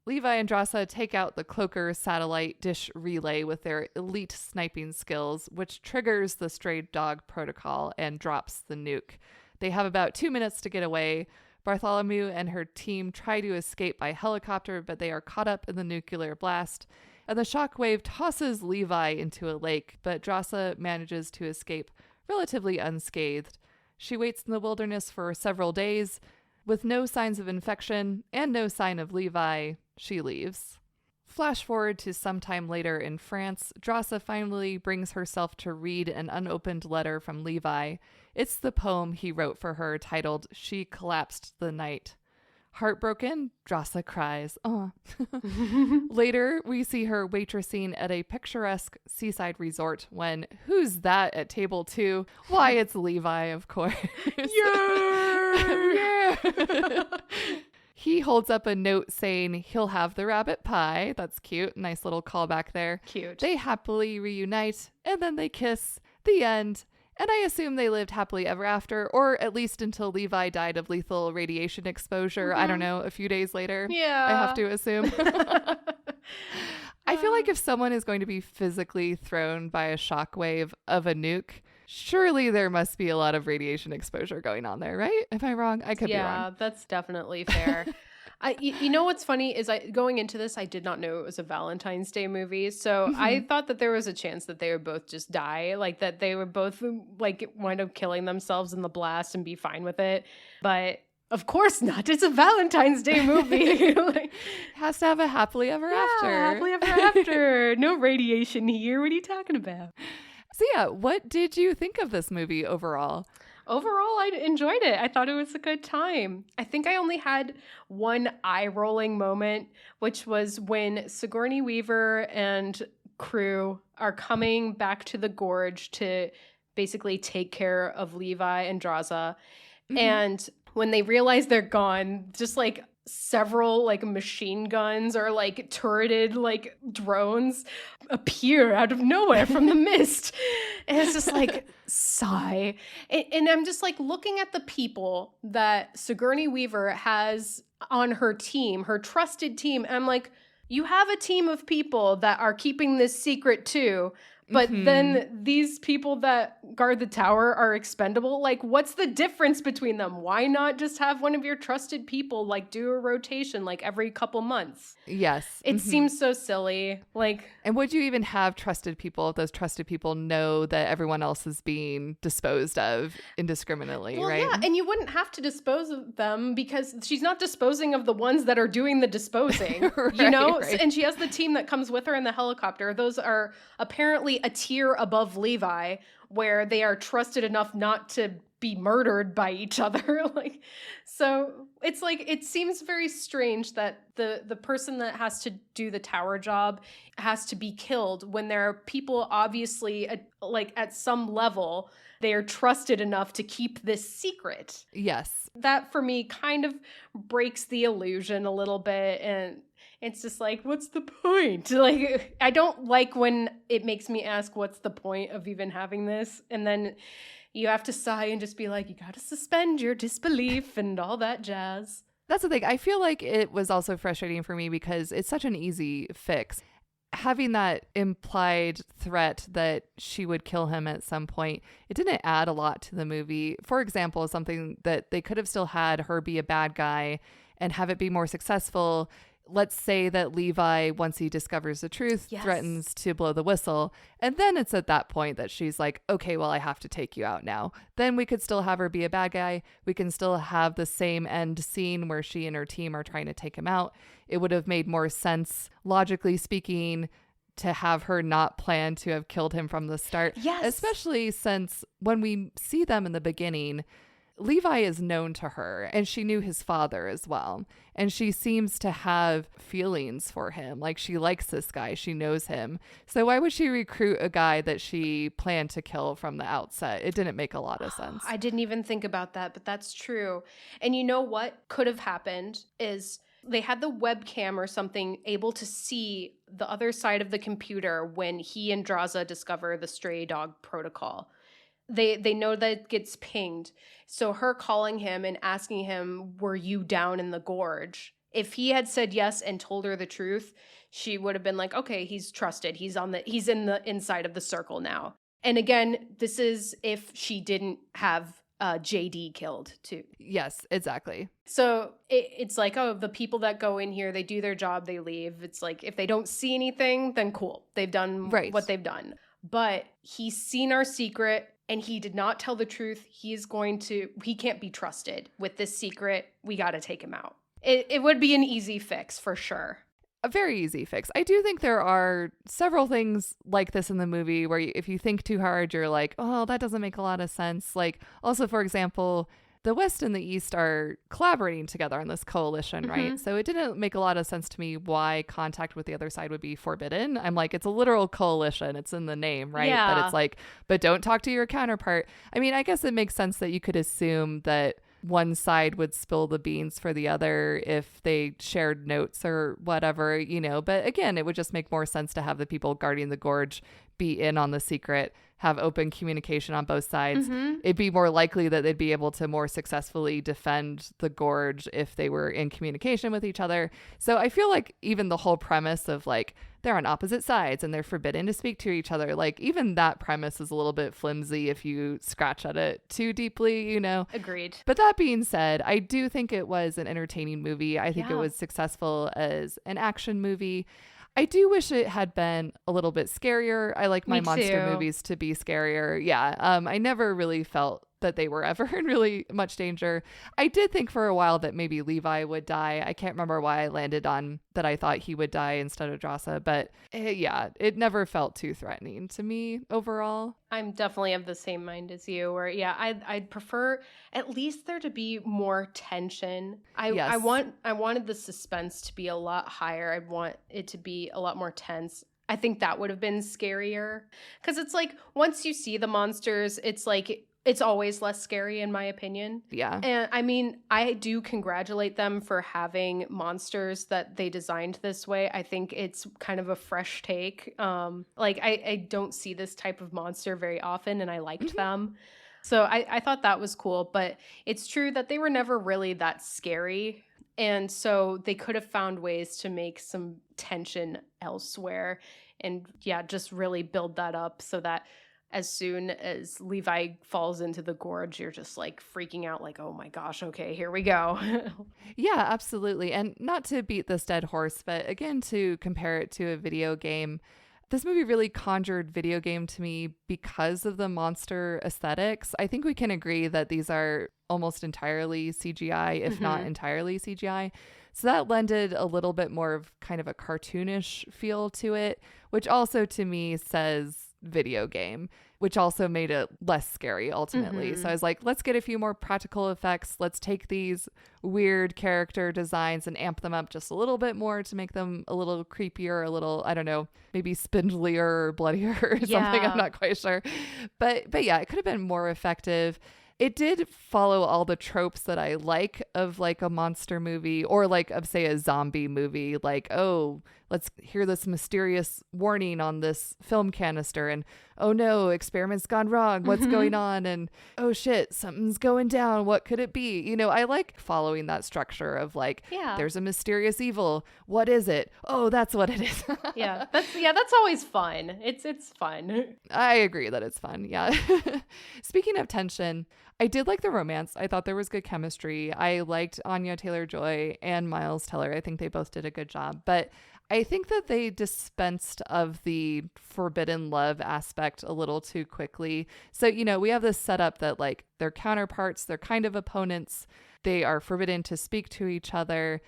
Levi and Drossa take out the Cloaker satellite dish relay with their elite sniping skills, which triggers the stray dog protocol and drops the nuke. They have about 2 minutes to get away. Bartholomew and her team try to escape by helicopter, but they are caught up in the nuclear blast. And the shockwave tosses Levi into a lake, but Drossa manages to escape relatively unscathed. She waits in the wilderness for several days. With no signs of infection and no sign of Levi, she leaves. Flash forward to sometime later in France, Drassa finally brings herself to read an unopened letter from Levi. It's the poem he wrote for her titled She Collapsed the Night. Heartbroken, Drassa cries. Oh. Later, we see her waitressing at a picturesque seaside resort when who's that at table 2? Why, it's Levi, of course. Yeah. Yeah. He holds up a note saying he'll have the rabbit pie. That's cute. Nice little callback there. Cute. They happily reunite, and then they kiss. The end. And I assume they lived happily ever after, or at least until Levi died of lethal radiation exposure. I don't know, a few days later. Yeah. I have to assume. I feel like if someone is going to be physically thrown by a shockwave of a nuke, surely there must be a lot of radiation exposure going on there, right? Am I wrong? I could be wrong. Yeah, that's definitely fair. You know what's funny is going into this, I did not know it was a Valentine's Day movie. So I thought that there was a chance that they would both just die, like that they would both like wind up killing themselves in the blast and be fine with it. But of course not. It's a Valentine's Day movie. Like, has to have a happily ever after. Happily ever after. No radiation here. What are you talking about? So yeah, what did you think of this movie overall? Overall, I enjoyed it. I thought it was a good time. I think I only had one eye-rolling moment, which was when Sigourney Weaver and crew are coming back to the Gorge to basically take care of Levi and Drassa. Mm-hmm. And when they realize they're gone, just like several like machine guns or like turreted like drones appear out of nowhere from the mist. And it's just like sigh. And I'm just like looking at the people that Sigourney Weaver has on her team, her trusted team. And I'm like, you have a team of people that are keeping this secret too. But then these people that guard the tower are expendable. Like, what's the difference between them? Why not just have one of your trusted people, like, do a rotation, like, every couple months? Yes. It seems so silly. Like, and would you even have trusted people if those trusted people know that everyone else is being disposed of indiscriminately, right? Yeah, and you wouldn't have to dispose of them because she's not disposing of the ones that are doing the disposing, you know? Right. And she has the team that comes with her in the helicopter. Those are apparently a tier above Levi, where they are trusted enough not to be murdered by each other. Like, so it's like, it seems very strange that the person that has to do the tower job has to be killed when there are people obviously like at some level they are trusted enough to keep this secret. Yes. That for me kind of breaks the illusion a little bit, and it's just like, what's the point? Like, I don't like when it makes me ask, what's the point of even having this? And then you have to sigh and just be like, you got to suspend your disbelief and all that jazz. That's the thing. I feel like it was also frustrating for me because it's such an easy fix. Having that implied threat that she would kill him at some point, it didn't add a lot to the movie. For example, something that they could have still had her be a bad guy and have it be more successful. Let's say that Levi, once he discovers the truth, threatens to blow the whistle. And then it's at that point that she's like, okay, well, I have to take you out now. Then we could still have her be a bad guy. We can still have the same end scene where she and her team are trying to take him out. It would have made more sense, logically speaking, to have her not plan to have killed him from the start. Yes. Especially since when we see them in the beginning, Levi is known to her and she knew his father as well. And she seems to have feelings for him. Like, she likes this guy. She knows him. So why would she recruit a guy that she planned to kill from the outset? It didn't make a lot of sense. I didn't even think about that, but that's true. And you know what could have happened is they had the webcam or something able to see the other side of the computer when he and Drassa discover the stray dog protocol. They know that it gets pinged. So her calling him and asking him, were you down in the gorge? If he had said yes and told her the truth, she would have been like, okay, he's trusted. He's in the inside of the circle now. And again, this is if she didn't have JD killed too. Yes, exactly. So it's like, oh, the people that go in here, they do their job, they leave. It's like, if they don't see anything, then cool. They've done what they've done. But he's seen our secret. And he did not tell the truth. He can't be trusted with this secret. We got to take him out. It would be an easy fix for sure. a very easy fix. I do think there are several things like this in the movie where if you think too hard, you're like, oh, that doesn't make a lot of sense. Like, also, for example, the West and the East are collaborating together on this coalition, right? So it didn't make a lot of sense to me why contact with the other side would be forbidden. I'm like, it's a literal coalition. It's in the name, right? Yeah. But it's like, but don't talk to your counterpart. I mean, I guess it makes sense that you could assume that one side would spill the beans for the other if they shared notes or whatever, you know. But again, it would just make more sense to have the people guarding the gorge be in on the secret, have open communication on both sides. It'd be more likely that they'd be able to more successfully defend the gorge if they were in communication with each other. So I feel like even the whole premise of like they're on opposite sides and they're forbidden to speak to each other, like even that premise is a little bit flimsy if you scratch at it too deeply, you know. Agreed. But that being said, I do think it was an entertaining movie. I think it was successful as an action movie. I do wish it had been a little bit scarier. I like my monster movies to be scarier. Yeah. I never really felt that they were ever in really much danger. I did think for a while that maybe Levi would die. I can't remember why I landed on that I thought he would die instead of Drasa, but yeah, it never felt too threatening to me overall. I'm definitely of the same mind as you, where I'd prefer at least there to be more tension. I wanted the suspense to be a lot higher. I want it to be a lot more tense. I think that would have been scarier, because it's like once you see the monsters, it's like it's always less scary in my opinion. Yeah. And I mean, I do congratulate them for having monsters that they designed this way. I think it's kind of a fresh take. Like I don't see this type of monster very often, and I liked them. So I thought that was cool, but it's true that they were never really that scary. And so they could have found ways to make some tension elsewhere and just really build that up so that as soon as Levi falls into the gorge, you're just like freaking out like, oh my gosh, okay, here we go. Yeah, absolutely. And not to beat this dead horse, but again, to compare it to a video game, this movie really conjured video game to me because of the monster aesthetics. I think we can agree that these are almost entirely CGI, if not entirely CGI. So that lended a little bit more of kind of a cartoonish feel to it, which also to me says video game, which also made it less scary ultimately. So I was like, let's get a few more practical effects. Let's take these weird character designs and amp them up just a little bit more to make them a little creepier, a little, I don't know, maybe spindlier or bloodier or something. I'm not quite sure. But yeah, it could have been more effective. It did follow all the tropes that I like of like a monster movie or like of, say, a zombie movie. Like, oh, let's hear this mysterious warning on this film canister. And, oh no, experiment's gone wrong. What's going on? And, oh shit, something's going down. What could it be? You know, I like following that structure of like, there's a mysterious evil. What is it? Oh, that's what it is. That's always fun. It's fun. I agree that it's fun. Yeah. Speaking of tension, I did like the romance. I thought there was good chemistry. I liked Anya Taylor-Joy and Miles Teller. I think they both did a good job. But I think that they dispensed of the forbidden love aspect a little too quickly. So, you know, we have this setup that like they're counterparts, they're kind of opponents. They are forbidden to speak to each other.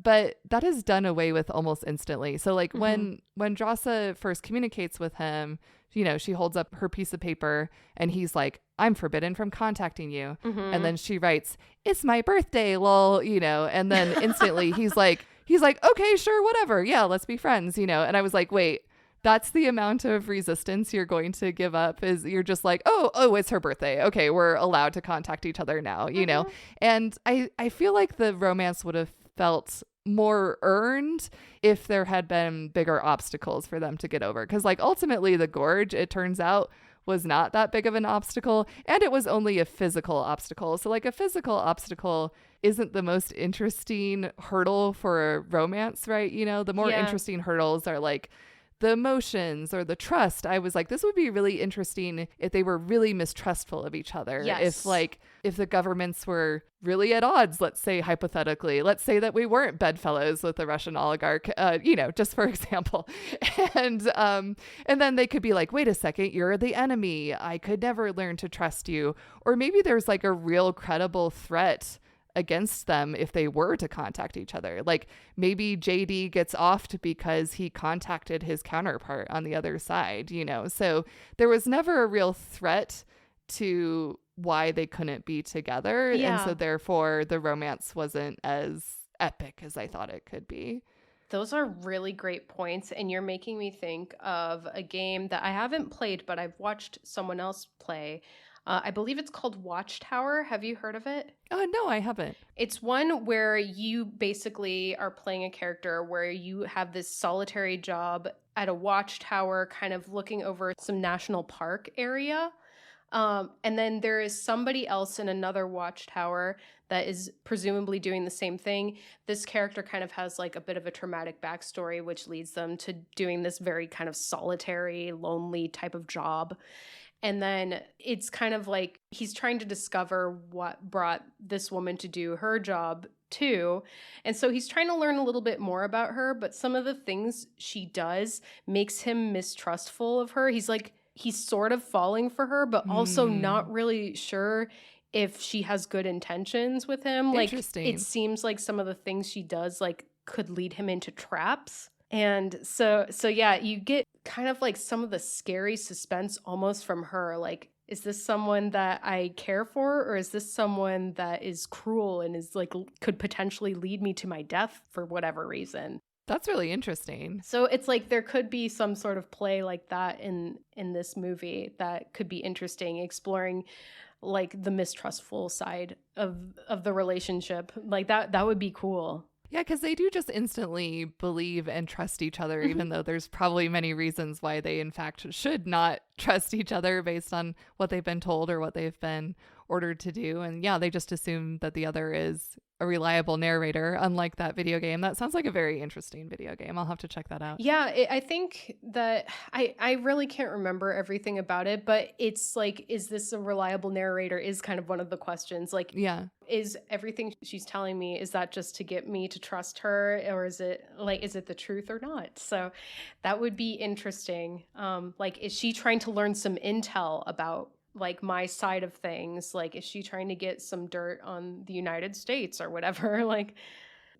But that is done away with almost instantly. So like when Drasa first communicates with him, you know, she holds up her piece of paper and he's like, I'm forbidden from contacting you. And then she writes, it's my birthday, lol, you know, and then instantly he's like, okay, sure, whatever. Yeah, let's be friends, you know. And I was like, wait, that's the amount of resistance you're going to give up, is you're just like, oh, it's her birthday. Okay, we're allowed to contact each other now, you know. And I feel like the romance would have felt more earned if there had been bigger obstacles for them to get over, because like ultimately the gorge, it turns out, was not that big of an obstacle, and it was only a physical obstacle. So like a physical obstacle isn't the most interesting hurdle for a romance, right? You know, the more interesting hurdles are like the emotions or the trust. I was like, this would be really interesting if they were really mistrustful of each other. If the governments were really at odds, let's say hypothetically, let's say that we weren't bedfellows with the Russian oligarch, you know, just for example. And then they could be like, wait a second, you're the enemy. I could never learn to trust you. Or maybe there's like a real credible threat against them if they were to contact each other. Like maybe JD gets offed because he contacted his counterpart on the other side, you know? So there was never a real threat to why they couldn't be together. Yeah. And so therefore the romance wasn't as epic as I thought it could be. Those are really great points, and you're making me think of a game that I haven't played, but I've watched someone else play. I believe it's called Watchtower. Have you heard of it? Oh, no, I haven't. It's one where you basically are playing a character where you have this solitary job at a watchtower, kind of looking over some national park area. And then there is somebody else in another watchtower that is presumably doing the same thing. This character kind of has like a bit of a traumatic backstory, which leads them to doing this very kind of solitary, lonely type of job. And then it's kind of like he's trying to discover what brought this woman to do her job too. And so he's trying to learn a little bit more about her, but some of the things she does makes him mistrustful of her. He's sort of falling for her, but also not really sure if she has good intentions with him. Like, it seems like some of the things she does like could lead him into traps. And so yeah, you get kind of like some of the scary suspense almost from her. Like, is this someone that I care for, or is this someone that is cruel and is like could potentially lead me to my death for whatever reason? That's really interesting. So it's like there could be some sort of play like that in this movie that could be interesting, exploring like the mistrustful side of the relationship. Like that would be cool. Yeah, because they do just instantly believe and trust each other, even though there's probably many reasons why they, in fact, should not trust each other based on what they've been told or what they've been ordered to do. And yeah, they just assume that the other is a reliable narrator, unlike that video game. That sounds like a very interesting video game. I'll have to check that out. Yeah, I think that I really can't remember everything about it, but it's like, is this a reliable narrator is kind of one of the questions. Like, yeah, is everything she's telling me, is that just to get me to trust her, or is it the truth or not? So that would be interesting. Like, is she trying to learn some intel about like my side of things? Like, is she trying to get some dirt on the United States or whatever? Like,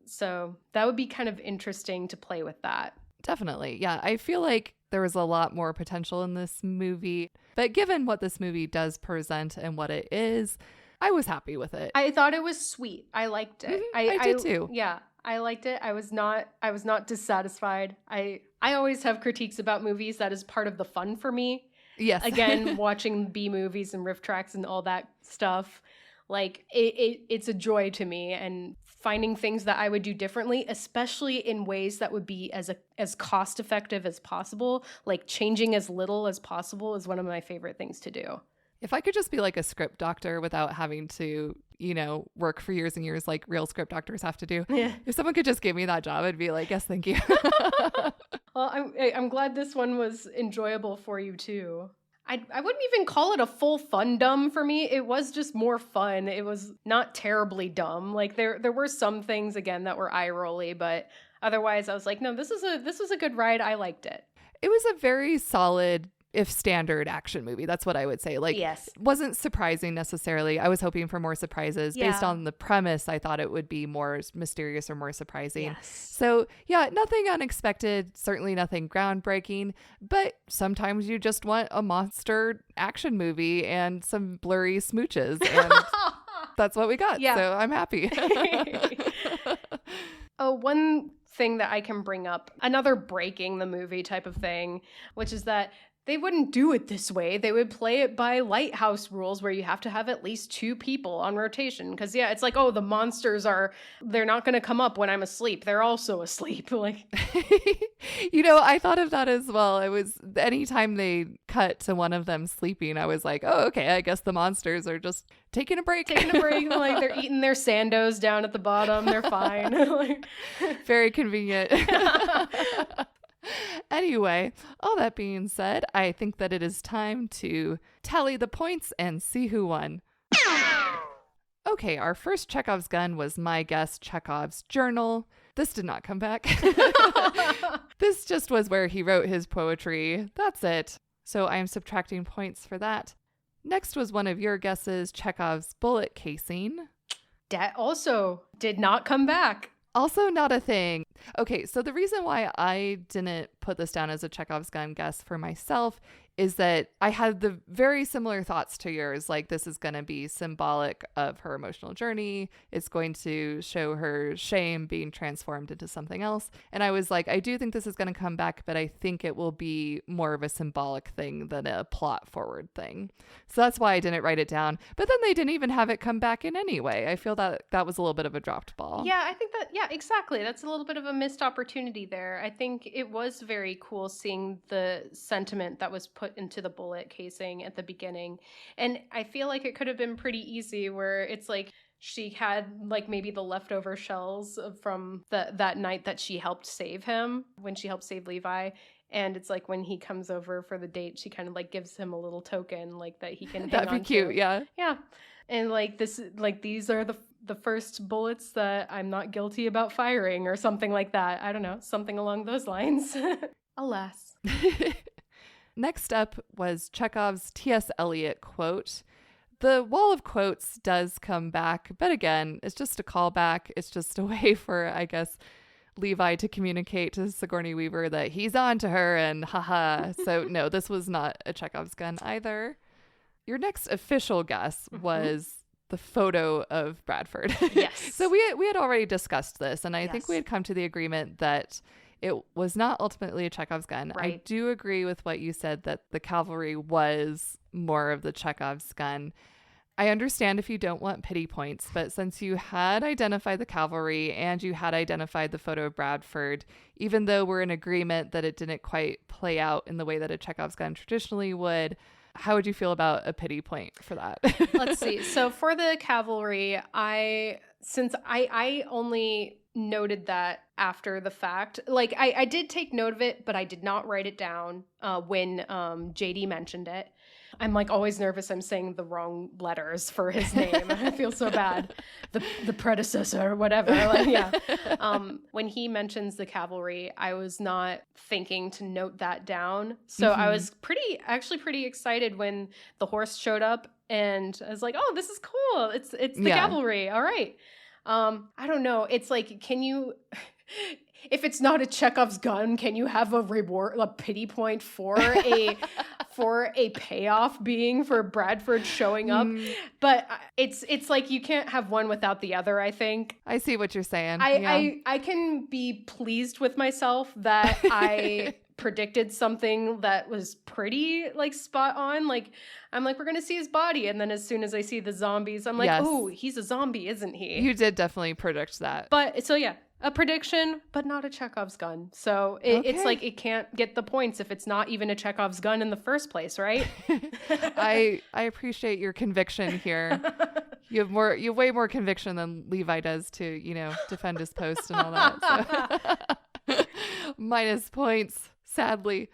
so that would be kind of interesting to play with that. Definitely. Yeah, I feel like there was a lot more potential in this movie, but given what this movie does present and what it is, I was happy with it. I thought it was sweet. I liked it. I did too. Yeah, I liked it. I was not dissatisfied. I always have critiques about movies. That is part of the fun for me. Yes. Again, watching B movies and riff tracks and all that stuff, like it's a joy to me, and finding things that I would do differently, especially in ways that would be as cost effective as possible, like changing as little as possible, is one of my favorite things to do. If I could just be like a script doctor without having to, work for years and years like real script doctors have to do. Yeah. If someone could just give me that job, I'd be like, yes, thank you. Well, I'm glad this one was enjoyable for you too. I wouldn't even call it a full fun dumb for me. It was just more fun. It was not terribly dumb. Like there were some things again that were eye rolly, but otherwise I was like, no, this was a good ride. I liked it. It was a very solid, if standard, action movie. That's what I would say. Like, yes. Wasn't surprising necessarily. I was hoping for more surprises. Yeah. Based on the premise, I thought it would be more mysterious or more surprising. Yes. So yeah, nothing unexpected, certainly nothing groundbreaking, but sometimes you just want a monster action movie and some blurry smooches, and that's what we got. Yeah. So I'm happy. Oh, one thing that I can bring up, another breaking the movie type of thing, which is that they wouldn't do it this way. They would play it by lighthouse rules where you have to have at least 2 people on rotation. Because, yeah, it's like, oh, the monsters they're not going to come up when I'm asleep. They're also asleep. Like, I thought of that as well. It was anytime they cut to one of them sleeping, I was like, oh, okay, I guess the monsters are just taking a break. Like they're eating their Sandos down at the bottom. They're fine. Very convenient. Anyway, all that being said, I think that it is time to tally the points and see who won. Okay, our first Chekhov's gun was my guess, Chekhov's journal. This did not come back. This just was where he wrote his poetry. That's it. So I am subtracting points for that. Next was one of your guesses, Chekhov's bullet casing. That also did not come back. Also not a thing. Okay, so the reason why I didn't put this down as a Chekhov's gun guess for myself is that I had the very similar thoughts to yours. Like, this is going to be symbolic of her emotional journey. It's going to show her shame being transformed into something else. And I was like, I do think this is going to come back, but I think it will be more of a symbolic thing than a plot forward thing. So that's why I didn't write it down. But then they didn't even have it come back in any way. I feel that that was a little bit of a dropped ball. Yeah, I think that, yeah, exactly. That's a little bit of a missed opportunity there. I think it was very cool seeing the sentiment that was put into the bullet casing at the beginning. And I feel like it could have been pretty easy where it's like she had like maybe the leftover shells from that night that she helped save him, when she helped save Levi. And it's like when he comes over for the date, she kind of like gives him a little token like that he can hang That'd be on cute, to. yeah. Yeah. And like this, like these are the first bullets that I'm not guilty about firing or something like that. I don't know, something along those lines. Alas. Next up was Chekhov's T.S. Eliot quote. The wall of quotes does come back, but again, it's just a callback. It's just a way for, I guess, Levi to communicate to Sigourney Weaver that he's on to her and haha. So no, this was not a Chekhov's gun either. Your next official guess was the photo of Bradford. Yes. So we had already discussed this, and I think we had come to the agreement that it was not ultimately a Chekhov's gun. Right. I do agree with what you said that the cavalry was more of the Chekhov's gun. I understand if you don't want pity points, but since you had identified the cavalry and you had identified the photo of Bradford, even though we're in agreement that it didn't quite play out in the way that a Chekhov's gun traditionally would, how would you feel about a pity point for that? Let's see. So for the cavalry, since I only noted that after the fact, like I did take note of it, but I did not write it down when JD mentioned it. I'm like always nervous I'm saying the wrong letters for his name. I feel so bad. The predecessor or whatever. Like, yeah. When he mentions the cavalry, I was not thinking to note that down. So I was actually pretty excited when the horse showed up, and I was like, oh, this is cool. It's the cavalry. All right. I don't know. It's like, can you, if it's not a Chekhov's gun, can you have a reward, a pity point for a payoff being for Bradford showing up? But it's like you can't have one without the other, I think. I see what you're saying. I can be pleased with myself that I predicted something that was pretty like spot on. Like I'm like, we're gonna see his body, and then as soon as I see the zombies, I'm like, oh, he's a zombie, isn't he? You did definitely predict that. But so yeah, a prediction, but not a Chekhov's gun. So it's like it can't get the points if it's not even a Chekhov's gun in the first place, right? I appreciate your conviction here. You have way more conviction than Levi does to, defend his post and all that. So. Minus points, sadly.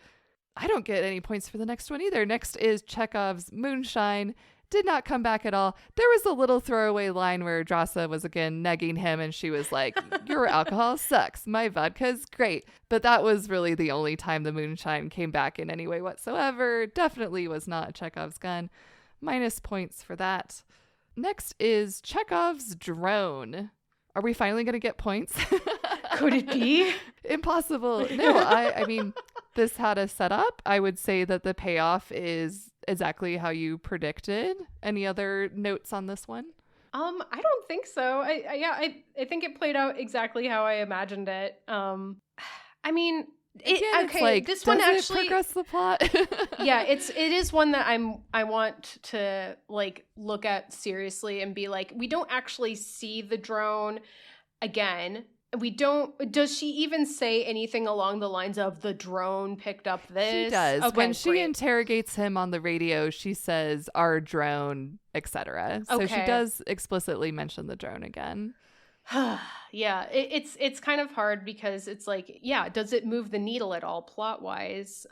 I don't get any points for the next one either. Next is Chekhov's Moonshine. Did not come back at all. There was a little throwaway line where Drasa was again negging him, and she was like, your alcohol sucks. My vodka's great. But that was really the only time the Moonshine came back in any way whatsoever. Definitely was not a Chekhov's gun. Minus points for that. Next is Chekhov's Drone. Are we finally going to get points? Could it be? Impossible. No, I mean, this had a setup. I would say that the payoff is exactly how you predicted. Any other notes on this one? I don't think so. I think it played out exactly how I imagined it. I mean, it's like, this does one it actually progress the plot? Yeah, it is one that I want to like look at seriously and be like, we don't actually see the drone again. Does she even say anything along the lines of the drone picked up this? She does. Okay, when she great. interrogates him on the radio, she says our drone, etc. So she does explicitly mention the drone again. Yeah, it's kind of hard because it's like, yeah, does it move the needle at all plot wise?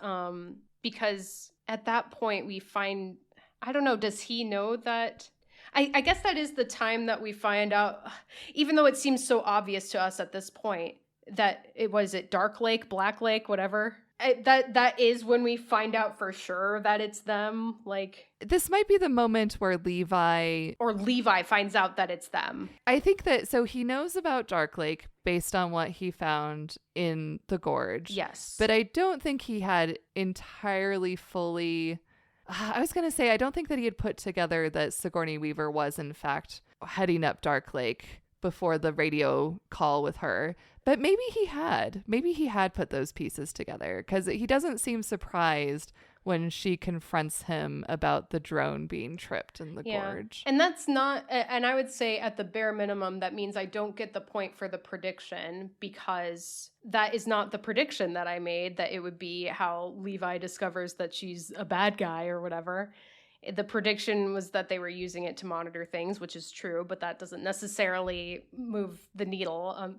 Because at that point we find, I don't know, does he know that? I guess that is the time that we find out, even though it seems so obvious to us at this point, that it was Dark Lake, Black Lake, whatever. that is when we find out for sure that it's them. Like, this might be the moment where Levi finds out that it's them. I think that, so he knows about Dark Lake based on what he found in the Gorge. Yes. But I don't think he had entirely fully, I was going to say, I don't think that he had put together that Sigourney Weaver was in fact heading up Dark Lake before the radio call with her. But maybe he had put those pieces together, because he doesn't seem surprised when she confronts him about the drone being tripped in the Gorge. And that's not, and I would say at the bare minimum, that means I don't get the point for the prediction, because that is not the prediction that I made, that it would be how Levi discovers that she's a bad guy or whatever. The prediction was that they were using it to monitor things, which is true, but that doesn't necessarily move the needle.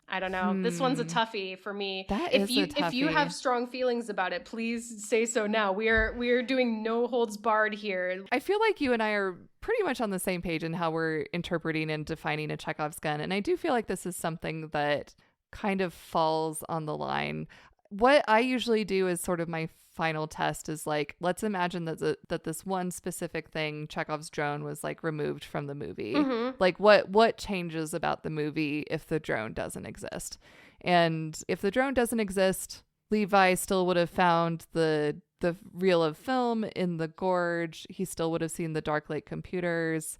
I don't know. This one's a toughie for me. If you have strong feelings about it, please say so now. We are doing no holds barred here. I feel like you and I are pretty much on the same page in how we're interpreting and defining a Chekhov's gun. And I do feel like this is something that kind of falls on the line. What I usually do is sort of my final test is like, let's imagine that this one specific thing, Chekhov's drone, was like removed from the movie. Mm-hmm. Like what changes about the movie if the drone doesn't exist? And if the drone doesn't exist, Levi still would have found the reel of film in the Gorge. He still would have seen the Dark Lake computers.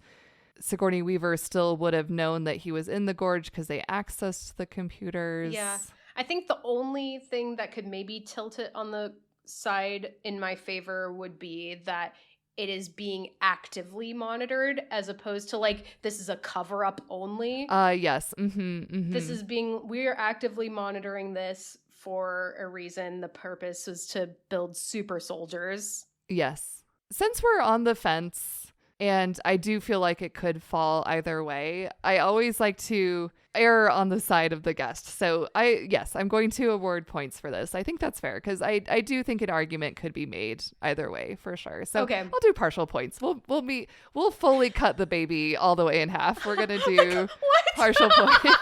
Sigourney Weaver still would have known that he was in the Gorge because they accessed the computers. Yeah. I think the only thing that could maybe tilt it on the side in my favor would be that it is being actively monitored, as opposed to like, this is a cover up only. Yes. This is we're actively monitoring this for a reason. The purpose was to build super soldiers. Yes. Since we're on the fence, and I do feel like it could fall either way, I always like to err on the side of the guest. So I'm going to award points for this. I think that's fair, because I do think an argument could be made either way for sure. So okay. I'll do partial points. We'll fully cut the baby all the way in half. We're gonna do partial points.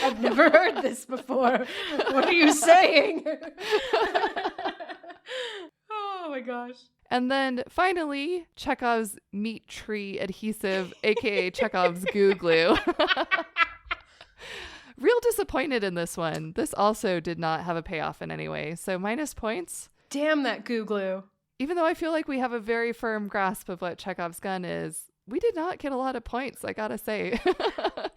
I've never heard this before. What are you saying? Oh my gosh. And then finally, Chekhov's meat tree adhesive, aka Chekhov's goo glue. Real disappointed in this one. This also did not have a payoff in any way. So minus points. Damn that goo glue. Even though I feel like we have a very firm grasp of what Chekhov's gun is, we did not get a lot of points, I gotta say.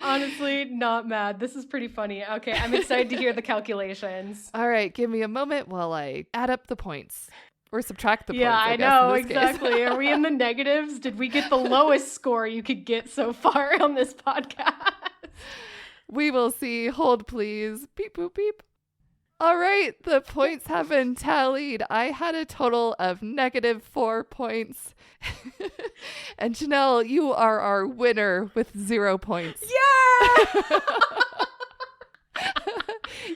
Honestly, not mad. This is pretty funny. Okay, I'm excited to hear the calculations. All right, give me a moment while I add up the points. Or subtract the points. Yeah, I know, exactly. Are we in the negatives? Did we get the lowest score you could get so far on this podcast? We will see. Hold, please. Beep, boop, beep. All right, the points have been tallied. I had a total of -4 points. And Janelle, you are our winner with 0 points. Yeah!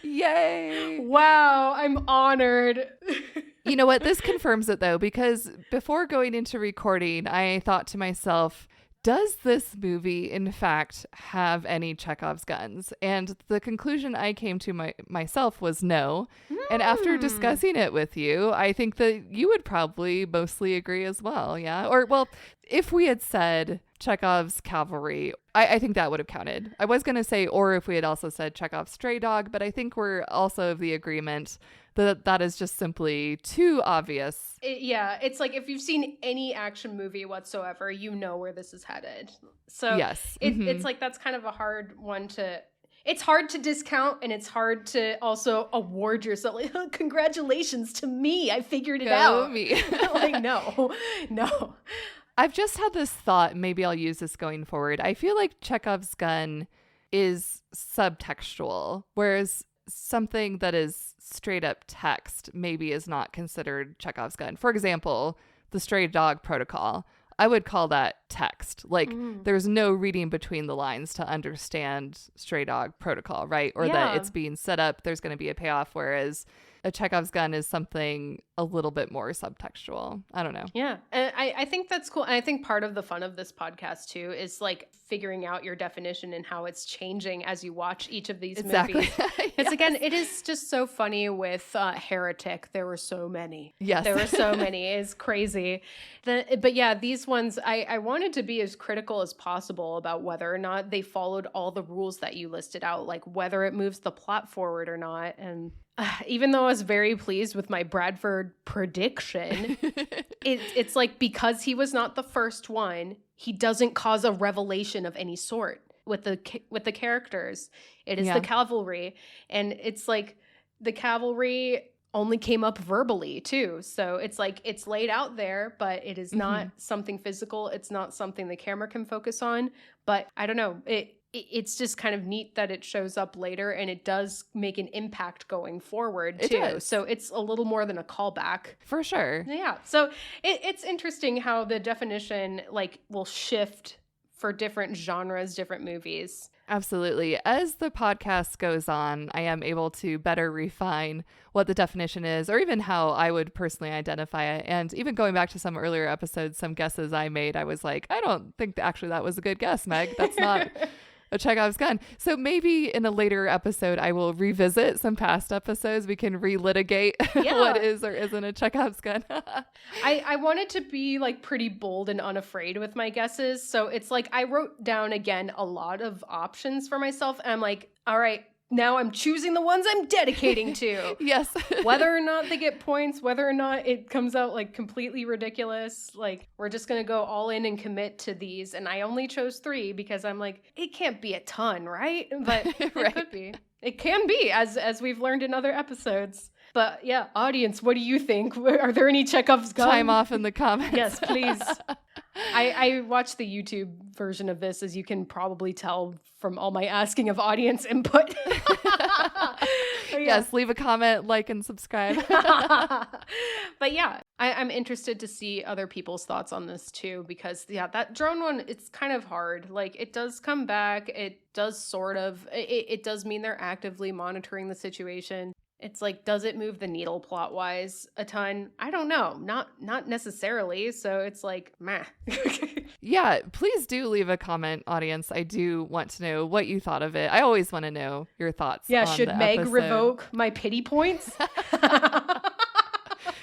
Yay! Wow, I'm honored. You know what? This confirms it, though, because before going into recording, I thought to myself, does this movie, in fact, have any Chekhov's guns? And the conclusion I came to myself was no. And after discussing it with you, I think that you would probably mostly agree as well, yeah? Or, well, if we had said Chekhov's cavalry, I think that would have counted. I was going to say, or if we had also said Chekhov's stray dog, but I think we're also of the agreement that is just simply too obvious. It's like if you've seen any action movie whatsoever, you know where this is headed. So yes. It's like that's kind of a hard one to... It's hard to discount, and it's hard to also award yourself. Like, oh, congratulations to me. I figured it out. Me. Like, no. I've just had this thought, maybe I'll use this going forward. I feel like Chekhov's gun is subtextual, whereas something that is straight up text maybe is not considered Chekhov's gun. For example, the stray dog protocol. I would call that text. Like, there's no reading between the lines to understand stray dog protocol, right? Or that it's being set up, there's going to be a payoff, whereas a Chekhov's gun is something a little bit more subtextual. I don't know. Yeah. And I think that's cool. And I think part of the fun of this podcast too is like figuring out your definition and how it's changing as you watch each of these movies. Because again, it is just so funny with Heretic. There were so many. Yes. There were so many. It's crazy. But yeah, these ones, I wanted to be as critical as possible about whether or not they followed all the rules that you listed out, like whether it moves the plot forward or not. And even though I was very pleased with my Bradford prediction, it's like because he was not the first one, he doesn't cause a revelation of any sort with the characters. It is the cavalry, and it's like the cavalry only came up verbally too. So it's like it's laid out there, but it is not something physical. It's not something the camera can focus on. But I don't know. It's just kind of neat that it shows up later, and it does make an impact going forward too. So it's a little more than a callback. For sure. Yeah. So it's interesting how the definition like will shift for different genres, different movies. Absolutely. As the podcast goes on, I am able to better refine what the definition is, or even how I would personally identify it. And even going back to some earlier episodes, some guesses I made, I was like, I don't think actually that was a good guess, Meg. That's not a Chekhov's gun. So maybe in a later episode, I will revisit some past episodes. We can relitigate what is or isn't a Chekhov's gun. I wanted to be like pretty bold and unafraid with my guesses. So it's like I wrote down again a lot of options for myself. And I'm like, all right, now I'm choosing the ones I'm dedicating to. Yes. Whether or not they get points, whether or not it comes out like completely ridiculous, like we're just going to go all in and commit to these. And I only chose 3 because I'm like, it can't be a ton, right? But it could be. It can be, as we've learned in other episodes. But yeah, audience, what do you think? Are there any Chekhov's guns? Chime off in the comments. Yes, please. I watched the YouTube version of this, as you can probably tell from all my asking of audience input. Yes, leave a comment, like, and subscribe. But yeah, I'm interested to see other people's thoughts on this too, because that drone one, it's kind of hard. Like it does come back. It does it does mean they're actively monitoring the situation. It's like, does it move the needle plot-wise a ton? I don't know. Not necessarily. So it's like, meh. Yeah, please do leave a comment, audience. I do want to know what you thought of it. I always want to know your thoughts. Yeah, on should the Meg episode. revoke my pity points?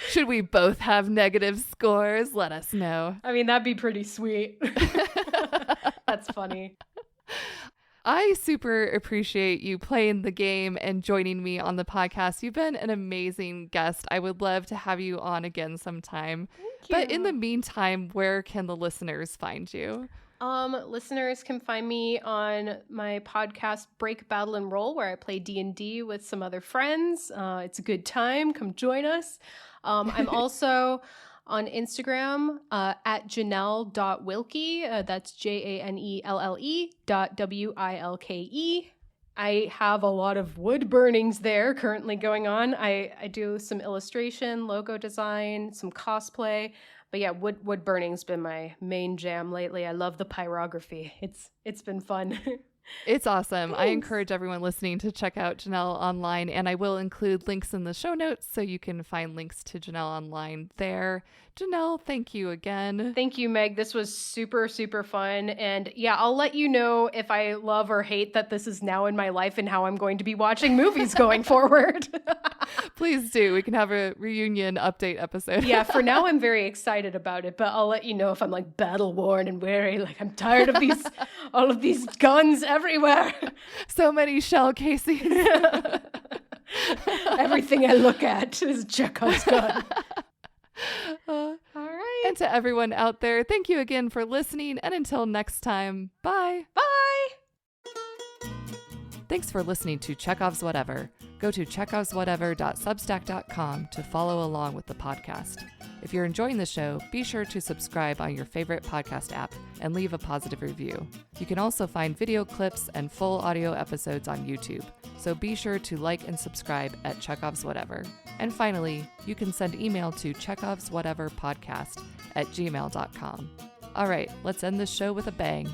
Should we both have negative scores? Let us know. I mean, that'd be pretty sweet. That's funny. I super appreciate you playing the game and joining me on the podcast. You've been an amazing guest. I would love to have you on again sometime. Thank you. But in the meantime, where can the listeners find you? Listeners can find me on my podcast Break, Battle, and Roll, where I play D&D with some other friends. It's a good time. Come join us. I'm also on Instagram at Janelle.Wilke. That's JANELLE.WILKE. I have a lot of wood burnings there currently going on. I do some illustration, logo design, some cosplay. But yeah, wood burning's been my main jam lately. I love the pyrography. It's been fun. It's awesome. Thanks. I encourage everyone listening to check out Janelle online, and I will include links in the show notes so you can find links to Janelle online there. Janelle, thank you again. Thank you, Meg. This was super, super fun. And yeah, I'll let you know if I love or hate that this is now in my life and how I'm going to be watching movies going forward. Please do. We can have a reunion update episode. Yeah, for now I'm very excited about it, but I'll let you know if I'm like battle worn and weary. Like I'm tired of all of these guns everywhere. So many shell casings. Everything I look at is Chekhov's gun. All right. And to everyone out there, thank you again for listening. And until next time, bye. Bye. Thanks for listening to Chekhov's Whatever. Go to chekhovswhatever.substack.com to follow along with the podcast. If you're enjoying the show, be sure to subscribe on your favorite podcast app and leave a positive review. You can also find video clips and full audio episodes on YouTube, so be sure to like and subscribe at Chekhov's Whatever. And finally, you can send email to chekhovswhateverpodcast@gmail.com. All right, let's end this show with a bang.